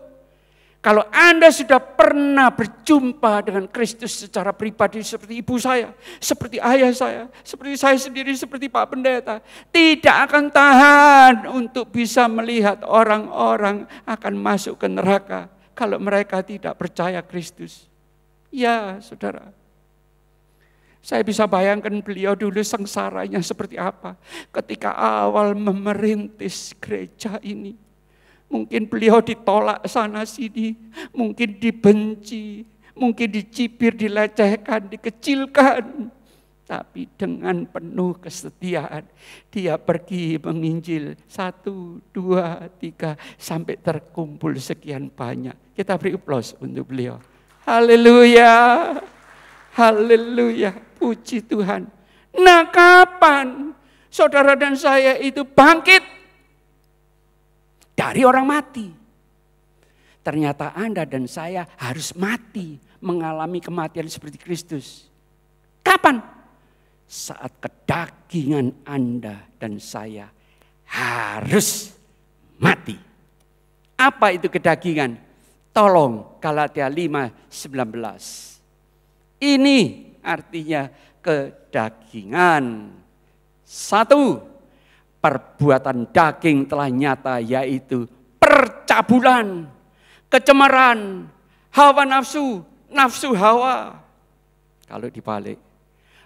Kalau Anda sudah pernah berjumpa dengan Kristus secara pribadi seperti ibu saya, seperti ayah saya, seperti saya sendiri, seperti Pak Pendeta, tidak akan tahan untuk bisa melihat orang-orang akan masuk ke neraka kalau mereka tidak percaya Kristus. Ya, saudara. Saya bisa bayangkan beliau dulu sengsaranya seperti apa ketika awal memerintis gereja ini. Mungkin beliau ditolak sana sini, mungkin dibenci, mungkin dicibir, dilecehkan, dikecilkan. Tapi dengan penuh kesetiaan dia pergi menginjil 1, 2, 3 sampai terkumpul sekian banyak. Kita beri aplaus untuk beliau. Haleluya. Haleluya. Puji Tuhan. Nah, kapan saudara dan saya itu bangkit dari orang mati? Ternyata Anda dan saya harus mati, mengalami kematian seperti Kristus. Kapan? Saat kedagingan Anda dan saya harus mati. Apa itu kedagingan? Tolong Galatia 5:19. Ini artinya kedagingan. 1. Perbuatan daging telah nyata, yaitu percabulan, kecemaran, hawa nafsu, nafsu hawa. Kalau dibalik,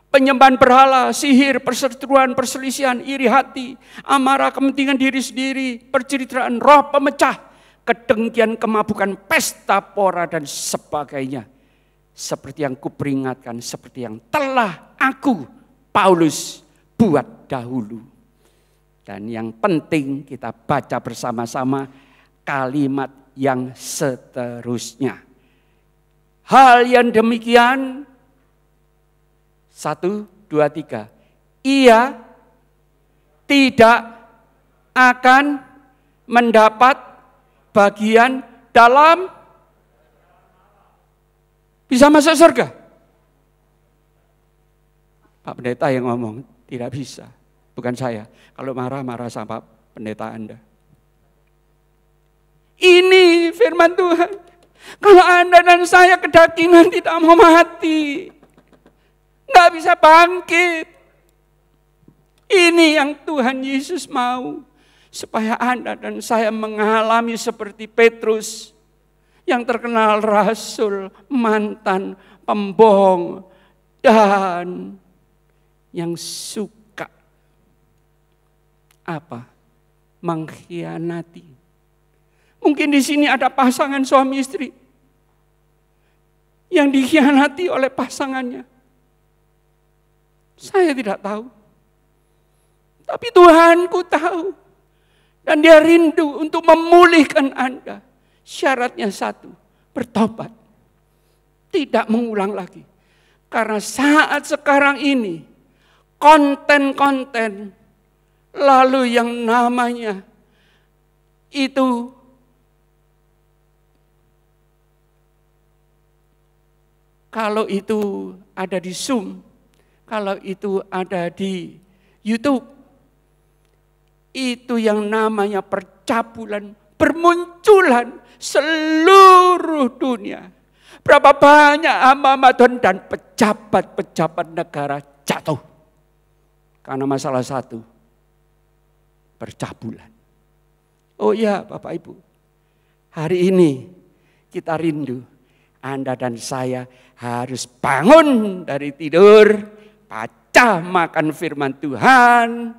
penyembahan berhala, sihir, perseteruan, perselisihan, iri hati, amarah, kepentingan diri sendiri, perceraian, roh pemecah, kedengkian, kemabukan, pesta pora dan sebagainya. Seperti yang kuperingatkan, seperti yang telah aku, Paulus, buat dahulu. Dan yang penting kita baca bersama-sama kalimat yang seterusnya. Hal yang demikian, 1, 2, 3. Ia tidak akan mendapat bagian dalam, bisa masuk surga. Pak Pendeta yang ngomong, tidak bisa. Bukan saya. Kalau marah-marah sama pendeta Anda. Ini firman Tuhan. Kalau Anda dan saya kedagingan tidak mau mati, nggak bisa bangkit. Ini yang Tuhan Yesus mau. Supaya Anda dan saya mengalami seperti Petrus. Yang terkenal rasul, mantan, pembohong. Dan yang suka apa? Mengkhianati. Mungkin di sini ada pasangan suami istri yang dikhianati oleh pasangannya. Saya tidak tahu. Tapi Tuhanku tahu. Dan dia rindu untuk memulihkan Anda. Syaratnya satu, bertobat. Tidak mengulang lagi. Karena saat sekarang ini, konten-konten, lalu yang namanya itu kalau itu ada di Zoom, kalau itu ada di YouTube, itu yang namanya percabulan bermunculan seluruh dunia. Berapa banyak hamba-hamba Tuhan dan pejabat-pejabat negara jatuh karena masalah satu, percabulan. Oh ya Bapak Ibu, hari ini kita rindu Anda dan saya harus bangun dari tidur, baca makan firman Tuhan,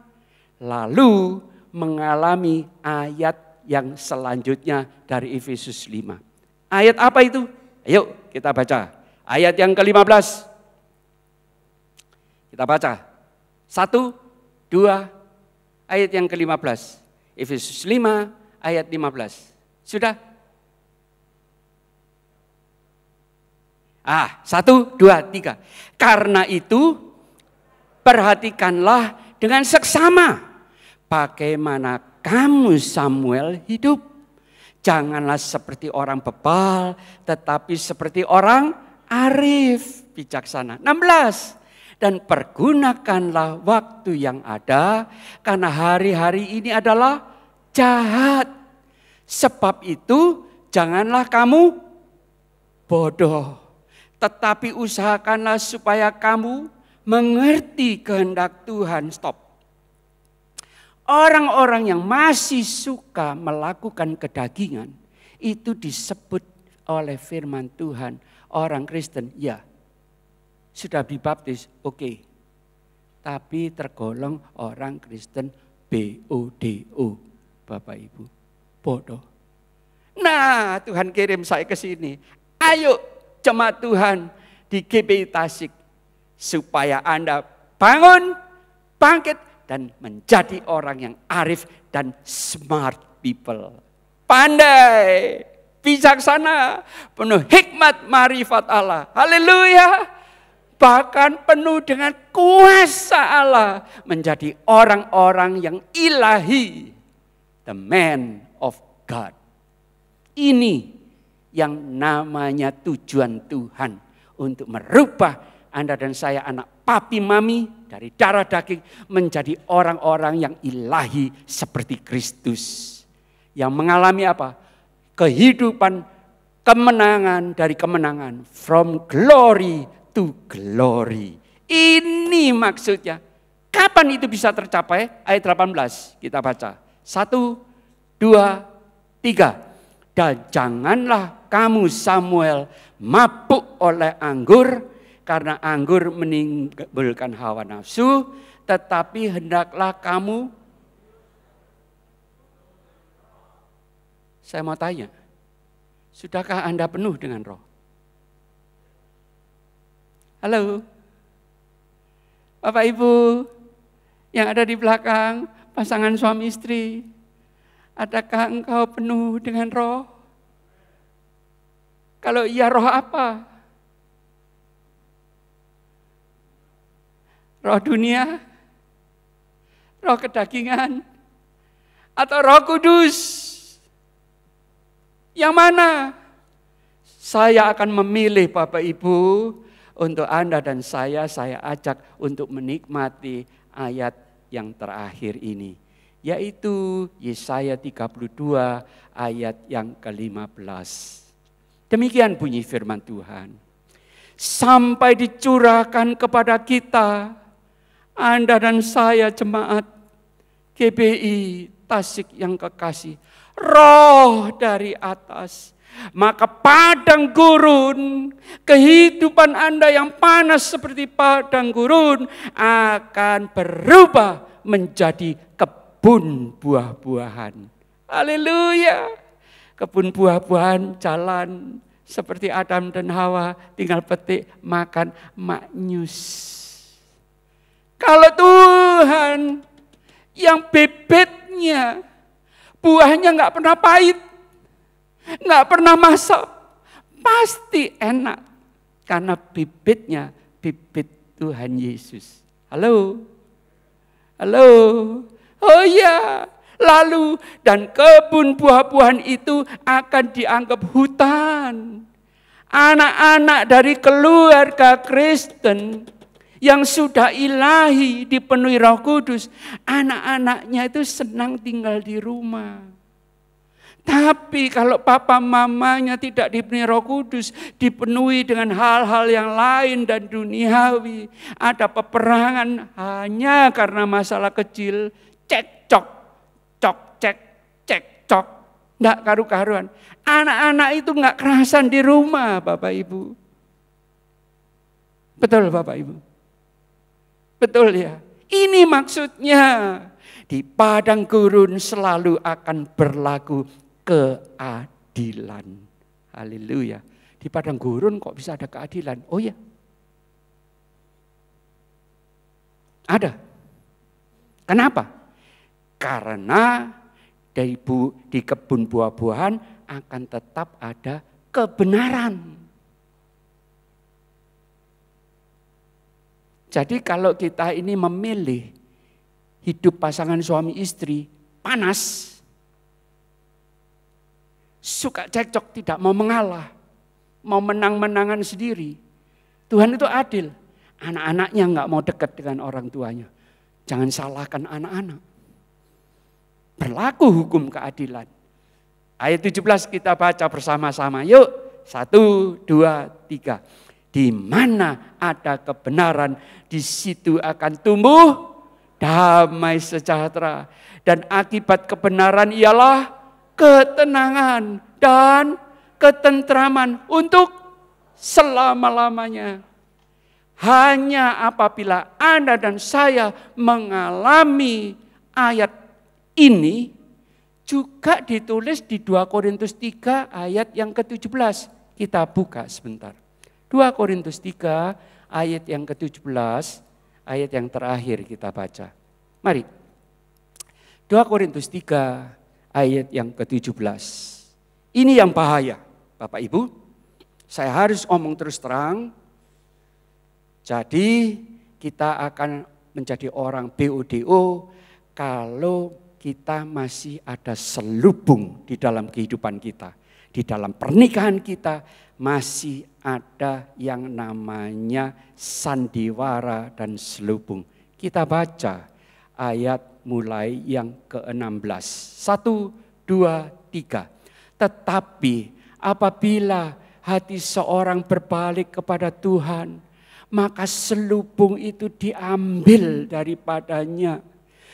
lalu mengalami ayat yang selanjutnya dari Efesus 5. Ayat apa itu? Ayo kita baca. Ayat yang ke-15. Kita baca. 1, 2, ayat yang ke-15. Efesus 5 ayat 15. Sudah? 1, 2, 3. Karena itu perhatikanlah dengan seksama bagaimana kamu Samuel hidup. Janganlah seperti orang bebal, tetapi seperti orang arif, bijaksana. 16. Dan pergunakanlah waktu yang ada, karena hari-hari ini adalah jahat. Sebab itu janganlah kamu bodoh, tetapi usahakanlah supaya kamu mengerti kehendak Tuhan. Stop. Orang-orang yang masih suka melakukan kedagingan, itu disebut oleh firman Tuhan orang Kristen. Ya, sudah dibaptis, oke. Tapi tergolong orang Kristen BODO, Bapak Ibu, bodoh. Nah, Tuhan kirim saya ke sini. Ayo jemaat Tuhan di GBI Tasik, supaya Anda bangun, bangkit, dan menjadi orang yang arif dan smart people. Pandai, bijaksana, penuh hikmat marifat Allah. Haleluya. Bahkan penuh dengan kuasa Allah. Menjadi orang-orang yang ilahi. The man of God. Ini yang namanya tujuan Tuhan. Untuk merubah Anda dan saya, anak papi mami dari darah daging, menjadi orang-orang yang ilahi seperti Kristus. Yang mengalami apa? Kehidupan, kemenangan dari kemenangan. From glory to glory. Ini maksudnya. Kapan itu bisa tercapai? Ayat 18 kita baca. 1, 2, 3. Dan janganlah kamu Samuel mabuk oleh anggur, karena anggur menimbulkan hawa nafsu, tetapi hendaklah kamu. Saya mau tanya, sudahkah Anda penuh dengan roh? Halo, Bapak Ibu yang ada di belakang, pasangan suami istri, adakah engkau penuh dengan roh? Kalau iya, roh apa? Roh dunia? Roh kedagingan? Atau Roh Kudus? Yang mana? Saya akan memilih Bapak Ibu, untuk Anda dan saya ajak untuk menikmati ayat yang terakhir ini. Yaitu Yesaya 32 ayat yang ke-15. Demikian bunyi firman Tuhan. Sampai dicurahkan kepada kita, Anda dan saya jemaat GBI Tasik yang kekasih, roh dari atas. Maka padang gurun, kehidupan Anda yang panas seperti padang gurun akan berubah menjadi kebun buah-buahan. Haleluya. Kebun buah-buahan jalan seperti Adam dan Hawa, tinggal petik, makan, maknyus. Kalau Tuhan yang bibitnya, buahnya nggak pernah pahit, nggak pernah masak, pasti enak. Karena bibitnya bibit Tuhan Yesus. Halo? Halo? Oh iya. Lalu dan kebun buah-buahan itu akan dianggap hutan. Anak-anak dari keluarga Kristen yang sudah ilahi dipenuhi Roh Kudus, anak-anaknya itu senang tinggal di rumah. Tapi kalau papa mamanya tidak dipenuhi Roh Kudus, dipenuhi dengan hal-hal yang lain dan duniawi, ada peperangan hanya karena masalah kecil, cekcok. Cek-cok, enggak karu-karuan. Anak-anak itu enggak kerasan di rumah, Bapak Ibu. Betul Bapak Ibu? Betul ya? Ini maksudnya, di padang gurun selalu akan berlaku keadilan. Haleluya. Di padang gurun kok bisa ada keadilan? Oh ya. Ada. Kenapa? Karena di kebun buah-buahan akan tetap ada kebenaran. Jadi kalau kita ini memilih hidup pasangan suami istri panas, suka cekcok, tidak mau mengalah, mau menang-menangan sendiri, Tuhan itu adil. Anak-anaknya nggak mau dekat dengan orang tuanya. Jangan salahkan anak-anak. Berlaku hukum keadilan. Ayat 17 kita baca bersama-sama. Yuk, 1, 2, 3. Di mana ada kebenaran, di situ akan tumbuh damai sejahtera. Dan akibat kebenaran ialah ketenangan dan ketentraman untuk selama-lamanya. Hanya apabila Anda dan saya mengalami ayat ini juga ditulis di 2 Korintus 3 ayat yang ke-17. Kita buka sebentar. 2 Korintus 3 ayat yang ke-17, ayat yang terakhir kita baca. Mari. 2 Korintus 3 ayat yang ke-17. Ini yang bahaya, Bapak Ibu. Saya harus omong terus terang. Jadi kita akan menjadi orang BODO kalau kita masih ada selubung di dalam kehidupan kita. Di dalam pernikahan kita masih ada yang namanya sandiwara dan selubung. Kita baca ayat mulai yang ke-16. 1, 2, 3. Tetapi apabila hati seorang berbalik kepada Tuhan, maka selubung itu diambil daripadanya.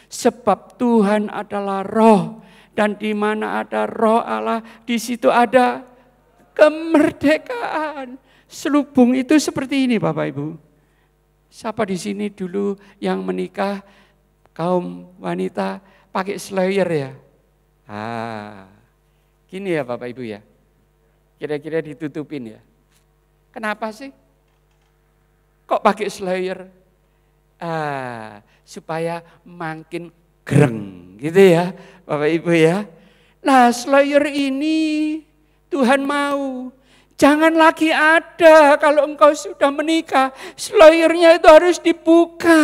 Sebab Tuhan adalah roh, dan di mana ada roh Allah, di situ ada kemerdekaan. Selubung itu seperti ini Bapak Ibu. Siapa di sini dulu yang menikah kaum wanita pakai slayer ya? Gini ya Bapak Ibu ya. Kira-kira ditutupin ya. Kenapa sih? Kok pakai slayer? Supaya makin gereng gitu ya Bapak Ibu ya. Nah slayer ini Tuhan mau. Jangan lagi ada kalau engkau sudah menikah. Slayernya itu harus dibuka.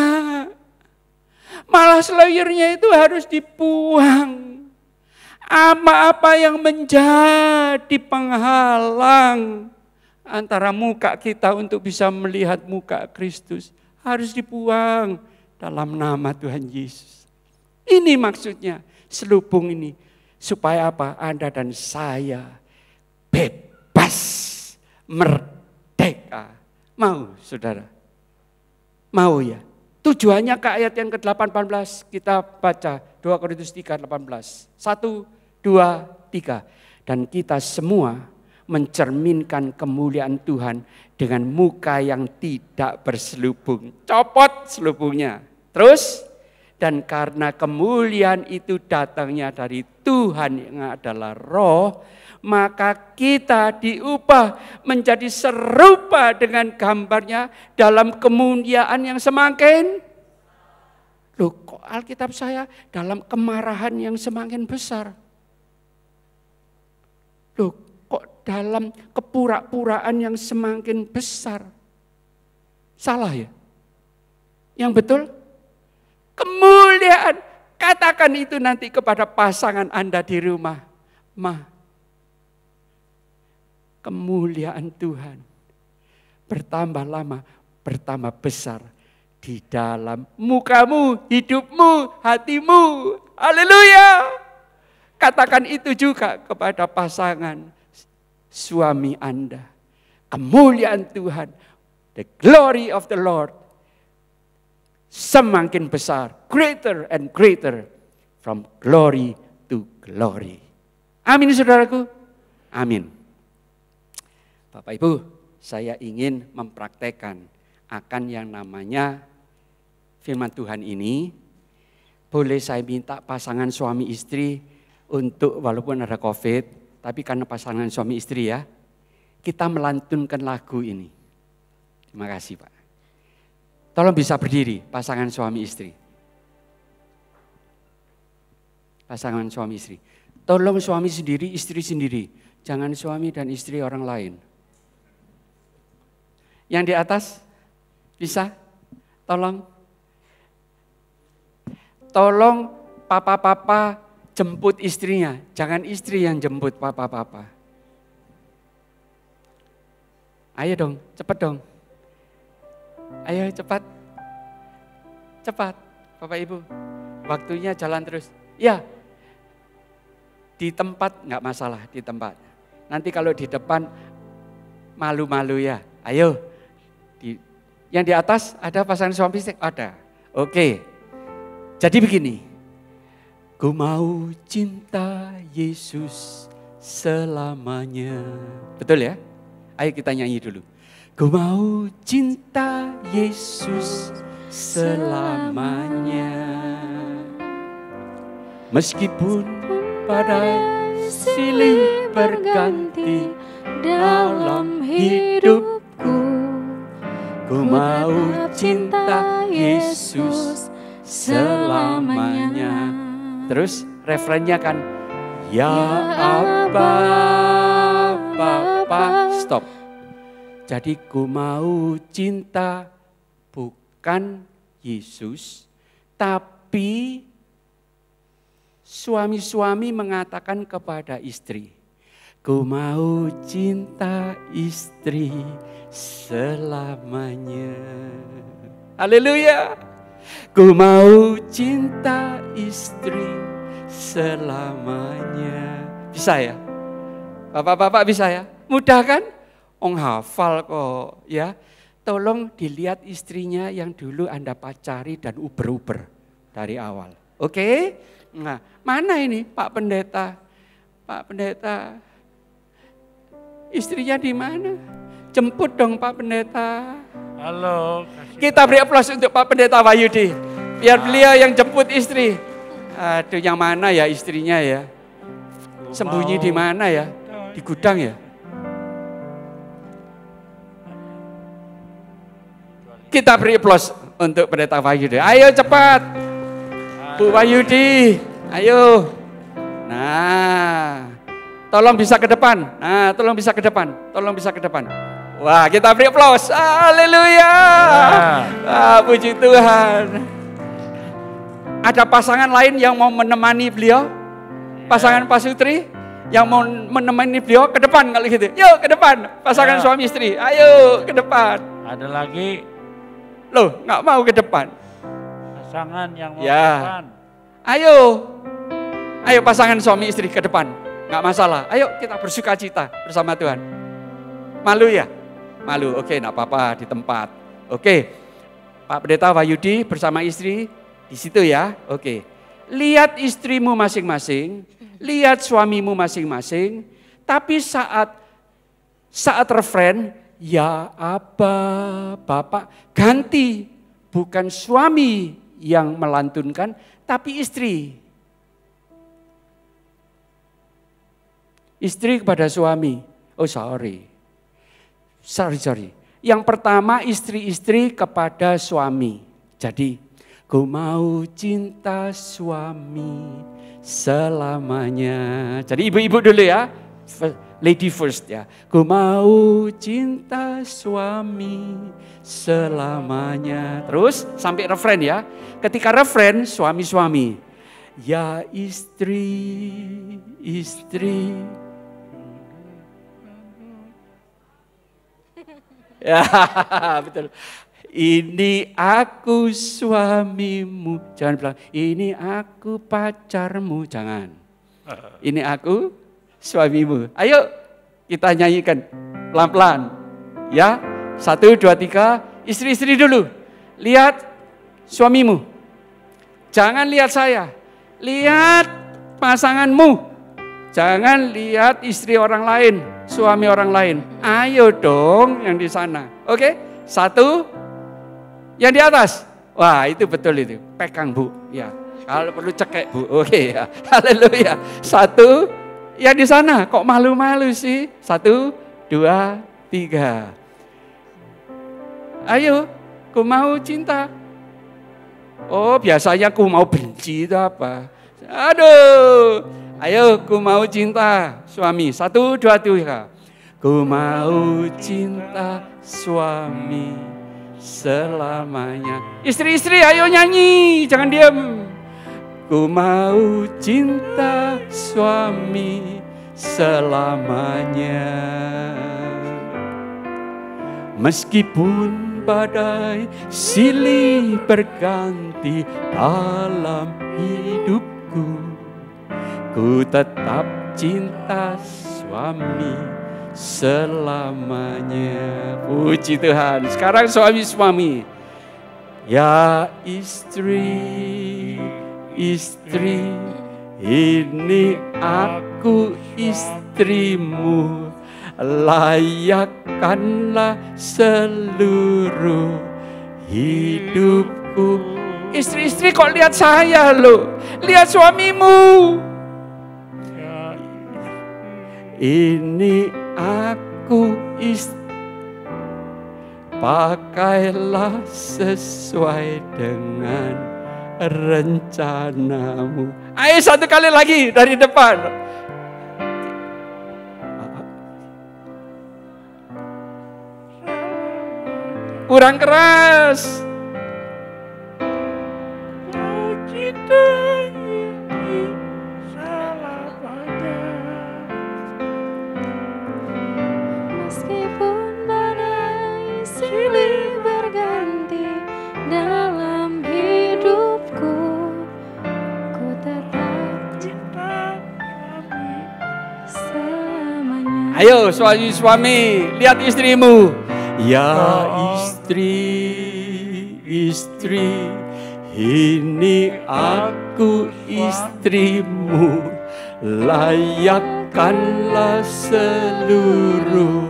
Malah slayernya itu harus dibuang. Apa-apa yang menjadi penghalang antara muka kita untuk bisa melihat muka Kristus harus dibuang dalam nama Tuhan Yesus. Ini maksudnya selubung ini. Supaya apa? Anda dan saya bebas, merdeka. Mau saudara? Mau ya? Tujuannya ke ayat yang ke-18 kita baca 2 Korintus 3:18. 1, 2, 3. Dan kita semua mencerminkan kemuliaan Tuhan dengan muka yang tidak berselubung. Copot selubungnya. Terus, dan karena kemuliaan itu datangnya dari Tuhan yang adalah Roh, maka kita diubah menjadi serupa dengan gambarnya dalam kemuliaan yang semakin. Loh kok Alkitab saya dalam kemarahan yang semakin besar? Loh kok dalam kepura-puraan yang semakin besar? Salah ya? Yang betul? Kemuliaan. Katakan itu nanti kepada pasangan Anda di rumah. Kemuliaan Tuhan bertambah lama, bertambah besar di dalam mukamu, hidupmu, hatimu. Haleluya. Katakan itu juga kepada pasangan suami Anda. Kemuliaan Tuhan, the glory of the Lord, semakin besar, greater and greater, from glory to glory. Amin saudaraku. Amin. Bapak Ibu, saya ingin mempraktekkan akan yang namanya firman Tuhan ini. Boleh saya minta pasangan suami istri untuk walaupun ada COVID, tapi karena pasangan suami istri ya, kita melantunkan lagu ini. Terima kasih Pak. Tolong bisa berdiri pasangan suami istri. Pasangan suami istri. Tolong suami sendiri, istri sendiri. Jangan suami dan istri orang lain. Yang di atas bisa? Tolong. Tolong papa-papa jemput istrinya. Jangan istri yang jemput papa-papa. Ayo dong, cepat dong. Ayo cepat. Cepat Bapak Ibu. Waktunya jalan terus. Ya. Di tempat enggak masalah, di tempat. Nanti kalau di depan malu-malu ya. Ayo. Yang di atas ada pasangan suami istri? Ada. Oke. Jadi begini. Ku mau cinta Yesus selamanya. Betul ya? Ayo kita nyanyi dulu. Ku mau cinta Yesus selamanya. Meskipun badai silih berganti dalam hidupku, ku mau cinta Yesus selamanya. Terus refrennya kan, ya Abba, Bapa, stop. Jadi ku mau cinta bukan Yesus, tapi suami-suami mengatakan kepada istri, ku mau cinta istri selamanya. Haleluya. Ku mau cinta istri selamanya. Bisa ya? Bapak-bapak bisa ya? Mudah kan? Hafal kok ya. Tolong dilihat istrinya yang dulu Anda pacari dan uber-uber dari awal. Oke? Nah, mana ini Pak Pendeta? Pak Pendeta, istrinya di mana? Jemput dong Pak Pendeta. Halo. Kita beri aplaus untuk Pak Pendeta Wahyudi. Biar beliau yang jemput istri. Aduh, yang mana ya istrinya ya? Sembunyi di mana ya? Di gudang ya? Kita beri aplaus untuk Pendeta Wahyudi. Ayo cepat. Bu Wahyudi, ayo. Nah, tolong bisa ke depan. Nah, tolong bisa ke depan. Tolong bisa ke depan. Wah, kita beri aplaus. Haleluya. Puji Tuhan. Ada pasangan lain yang mau menemani beliau? Pasangan Pak Sutri yang mau menemani beliau ke depan kalau gitu. Yuk ke depan, pasangan suami istri. Ayo ke depan. Ada lagi? Loh, nggak mau ke depan. Pasangan yang mau ke Ya. depan. Ayo pasangan suami istri ke depan. Nggak masalah. Ayo kita bersuka cita bersama Tuhan. Malu ya? Malu. Oke, nggak apa-apa di tempat. Oke. Pak Pendeta Wahyudi bersama istri di situ ya. Oke. Lihat istrimu masing-masing, lihat suamimu masing-masing, tapi saat refren, ya apa Bapak, ganti. Bukan suami yang melantunkan, tapi istri. Istri kepada suami. Oh sorry. Yang pertama istri-istri kepada suami. Jadi, ku mau cinta suami selamanya. Jadi ibu-ibu dulu ya. Lady first ya. Ku mau cinta suami selamanya. Terus sampai refren ya. Ketika refren suami-suami. Ya istri. Ya betul. Ini aku suamimu. Jangan bilang ini aku pacarmu. Jangan. Ini aku suamimu. Ayo kita nyanyikan pelan-pelan. Ya 1, 2, 3. Istri-istri dulu. Lihat suamimu. Jangan lihat saya. Lihat pasanganmu. Jangan lihat istri orang lain, suami orang lain. Ayo dong yang di sana. Oke? 1. Yang di atas. Wah, itu betul itu. Pegang Bu. Ya. Kalau perlu cekek Bu. Oke ya. Haleluya. 1. Yang di sana kok malu-malu sih? 1, 2, 3. Ayo, ku mau cinta. Oh, biasanya ku mau benci itu apa? Aduh. Ayo, ku mau cinta suami. 1, 2, 3. Ku mau cinta suami selamanya. Istri-istri ayo nyanyi, jangan diam. Ku mau cinta suami selamanya. Meskipun badai silih berganti dalam hidupku, ku tetap cinta suami selamanya. Puji Tuhan. Sekarang suami-suami. Ya istri, ini aku istrimu. Layakkanlah seluruh hidupku. Istri-istri kok lihat saya loh. Lihat suamimu. Ini aku pakailah sesuai dengan rencanamu. Ayo satu kali lagi dari depan. Kurang keras. Meskipun badai silih berganti dalam hidupku, ku tetap cinta selamanya. Ayo suami-suami, lihat istrimu. Ya istri, ini aku istrimu. Layakkanlah seluruh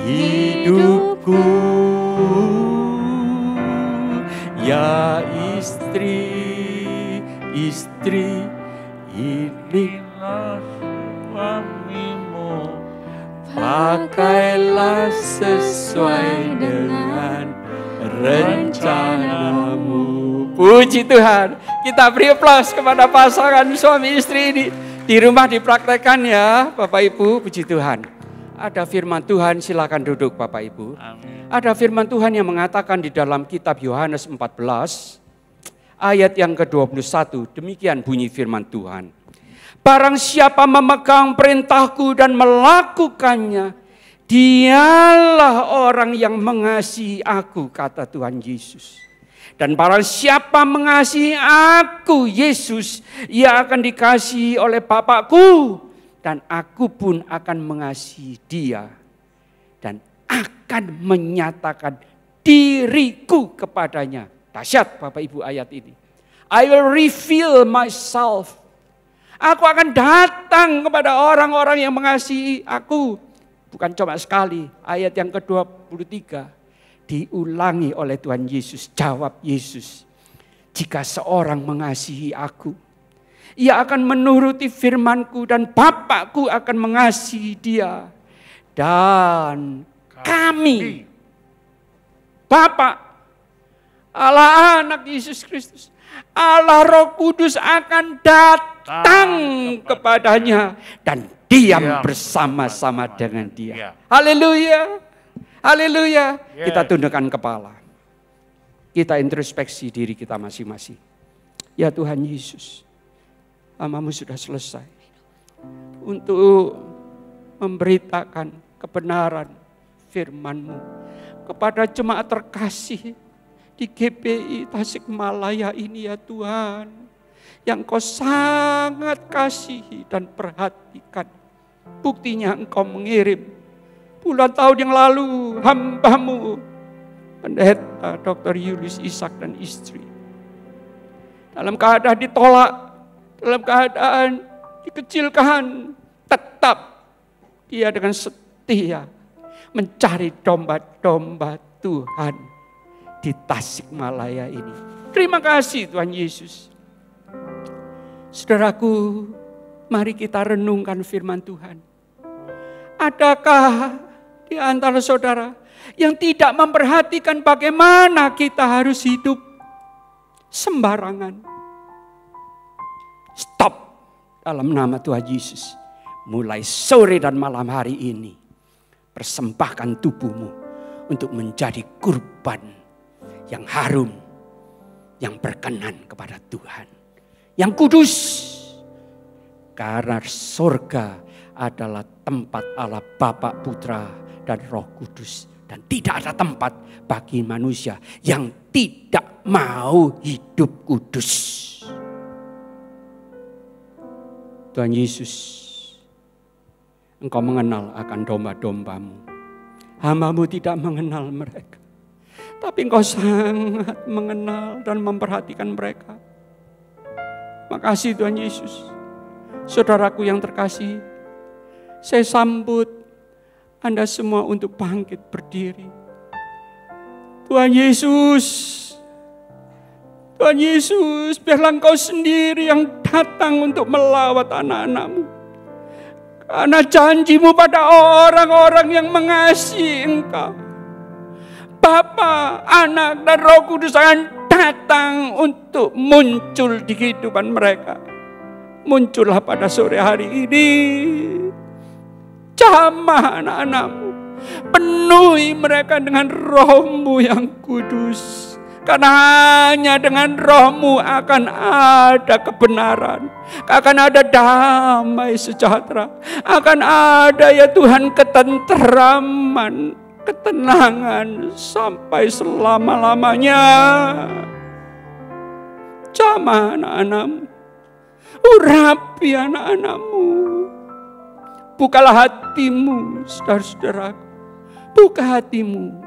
hidup. hidupku. Ya istri, istri, inilah suamimu, pakailah sesuai dengan rencanamu. Puji Tuhan. Kita beri aplaus kepada pasangan suami istri ini. Di rumah dipraktekkan ya Bapak Ibu. Puji Tuhan. Ada firman Tuhan, silakan duduk Bapak Ibu. Amin. Ada firman Tuhan yang mengatakan di dalam kitab Yohanes 14 ayat yang ke-21. Demikian bunyi firman Tuhan. Barang siapa memegang perintahku dan melakukannya, dialah orang yang mengasihi aku, kata Tuhan Yesus. Dan barang siapa mengasihi aku, Yesus, ia akan dikasihi oleh Bapakku. Dan aku pun akan mengasihi dia. Dan akan menyatakan diriku kepadanya. Dahsyat Bapak Ibu ayat ini. I will reveal myself. Aku akan datang kepada orang-orang yang mengasihi aku. Bukan cuma sekali. Ayat yang ke-23. Diulangi oleh Tuhan Yesus. Jawab Yesus. Jika seorang mengasihi aku, ia akan menuruti firman-Ku dan Bapakku akan mengasihi dia. Dan kami, Bapa, Allah Anak Yesus Kristus, Allah Roh Kudus akan datang kepadanya dan diam bersama-sama dengan dia. Haleluya, haleluya. Kita tundukkan kepala. Kita introspeksi diri kita masing-masing. Ya Tuhan Yesus, hamba-Mu sudah selesai untuk memberitakan kebenaran firman-Mu kepada jemaat terkasih di GPI Tasikmalaya ini ya Tuhan, yang Kau sangat kasihi dan perhatikan. Buktinya Engkau mengirim puluhan tahun yang lalu hamba-Mu Pendeta Dr. Julius Ishak dan istri dalam keadaan ditolak, dalam keadaan dikecilkan, tetap dia dengan setia mencari domba-domba Tuhan di Tasikmalaya ini. Terima kasih Tuhan Yesus. Saudaraku, mari kita renungkan firman Tuhan. Adakah di antara saudara yang tidak memperhatikan bagaimana kita harus hidup sembarangan? Stop dalam nama Tuhan Yesus. Mulai sore dan malam hari ini, persembahkan tubuhmu untuk menjadi kurban yang harum, yang berkenan kepada Tuhan, yang kudus. Karena surga adalah tempat Allah Bapa, Putra, dan Roh Kudus. Dan tidak ada tempat bagi manusia yang tidak mau hidup kudus. Tuhan Yesus, Engkau mengenal akan domba-domba-Mu. Hamba-Mu tidak mengenal mereka, tapi Engkau sangat mengenal dan memperhatikan mereka. Makasih Tuhan Yesus. Saudaraku yang terkasih, saya sambut Anda semua untuk bangkit berdiri. Tuhan Yesus, Tuhan Yesus, biarlah Engkau sendiri yang datang untuk melawat anak-anak-Mu. Karena janji-Mu pada orang-orang yang mengasihi Engkau, Bapa, Anak, dan Roh Kudus akan datang untuk muncul di kehidupan mereka. Muncullah pada sore hari ini. Jamah anak-anak-Mu, penuhi mereka dengan Roh-Mu yang kudus. Karena hanya dengan Roh-Mu akan ada kebenaran, akan ada damai sejahtera, akan ada ya Tuhan ketenteraman, ketenangan sampai selama-lamanya. Jamah anak-anak-Mu, urapi anak-anak-Mu. Bukalah hatimu, saudara-saudaraku. Buka hatimu.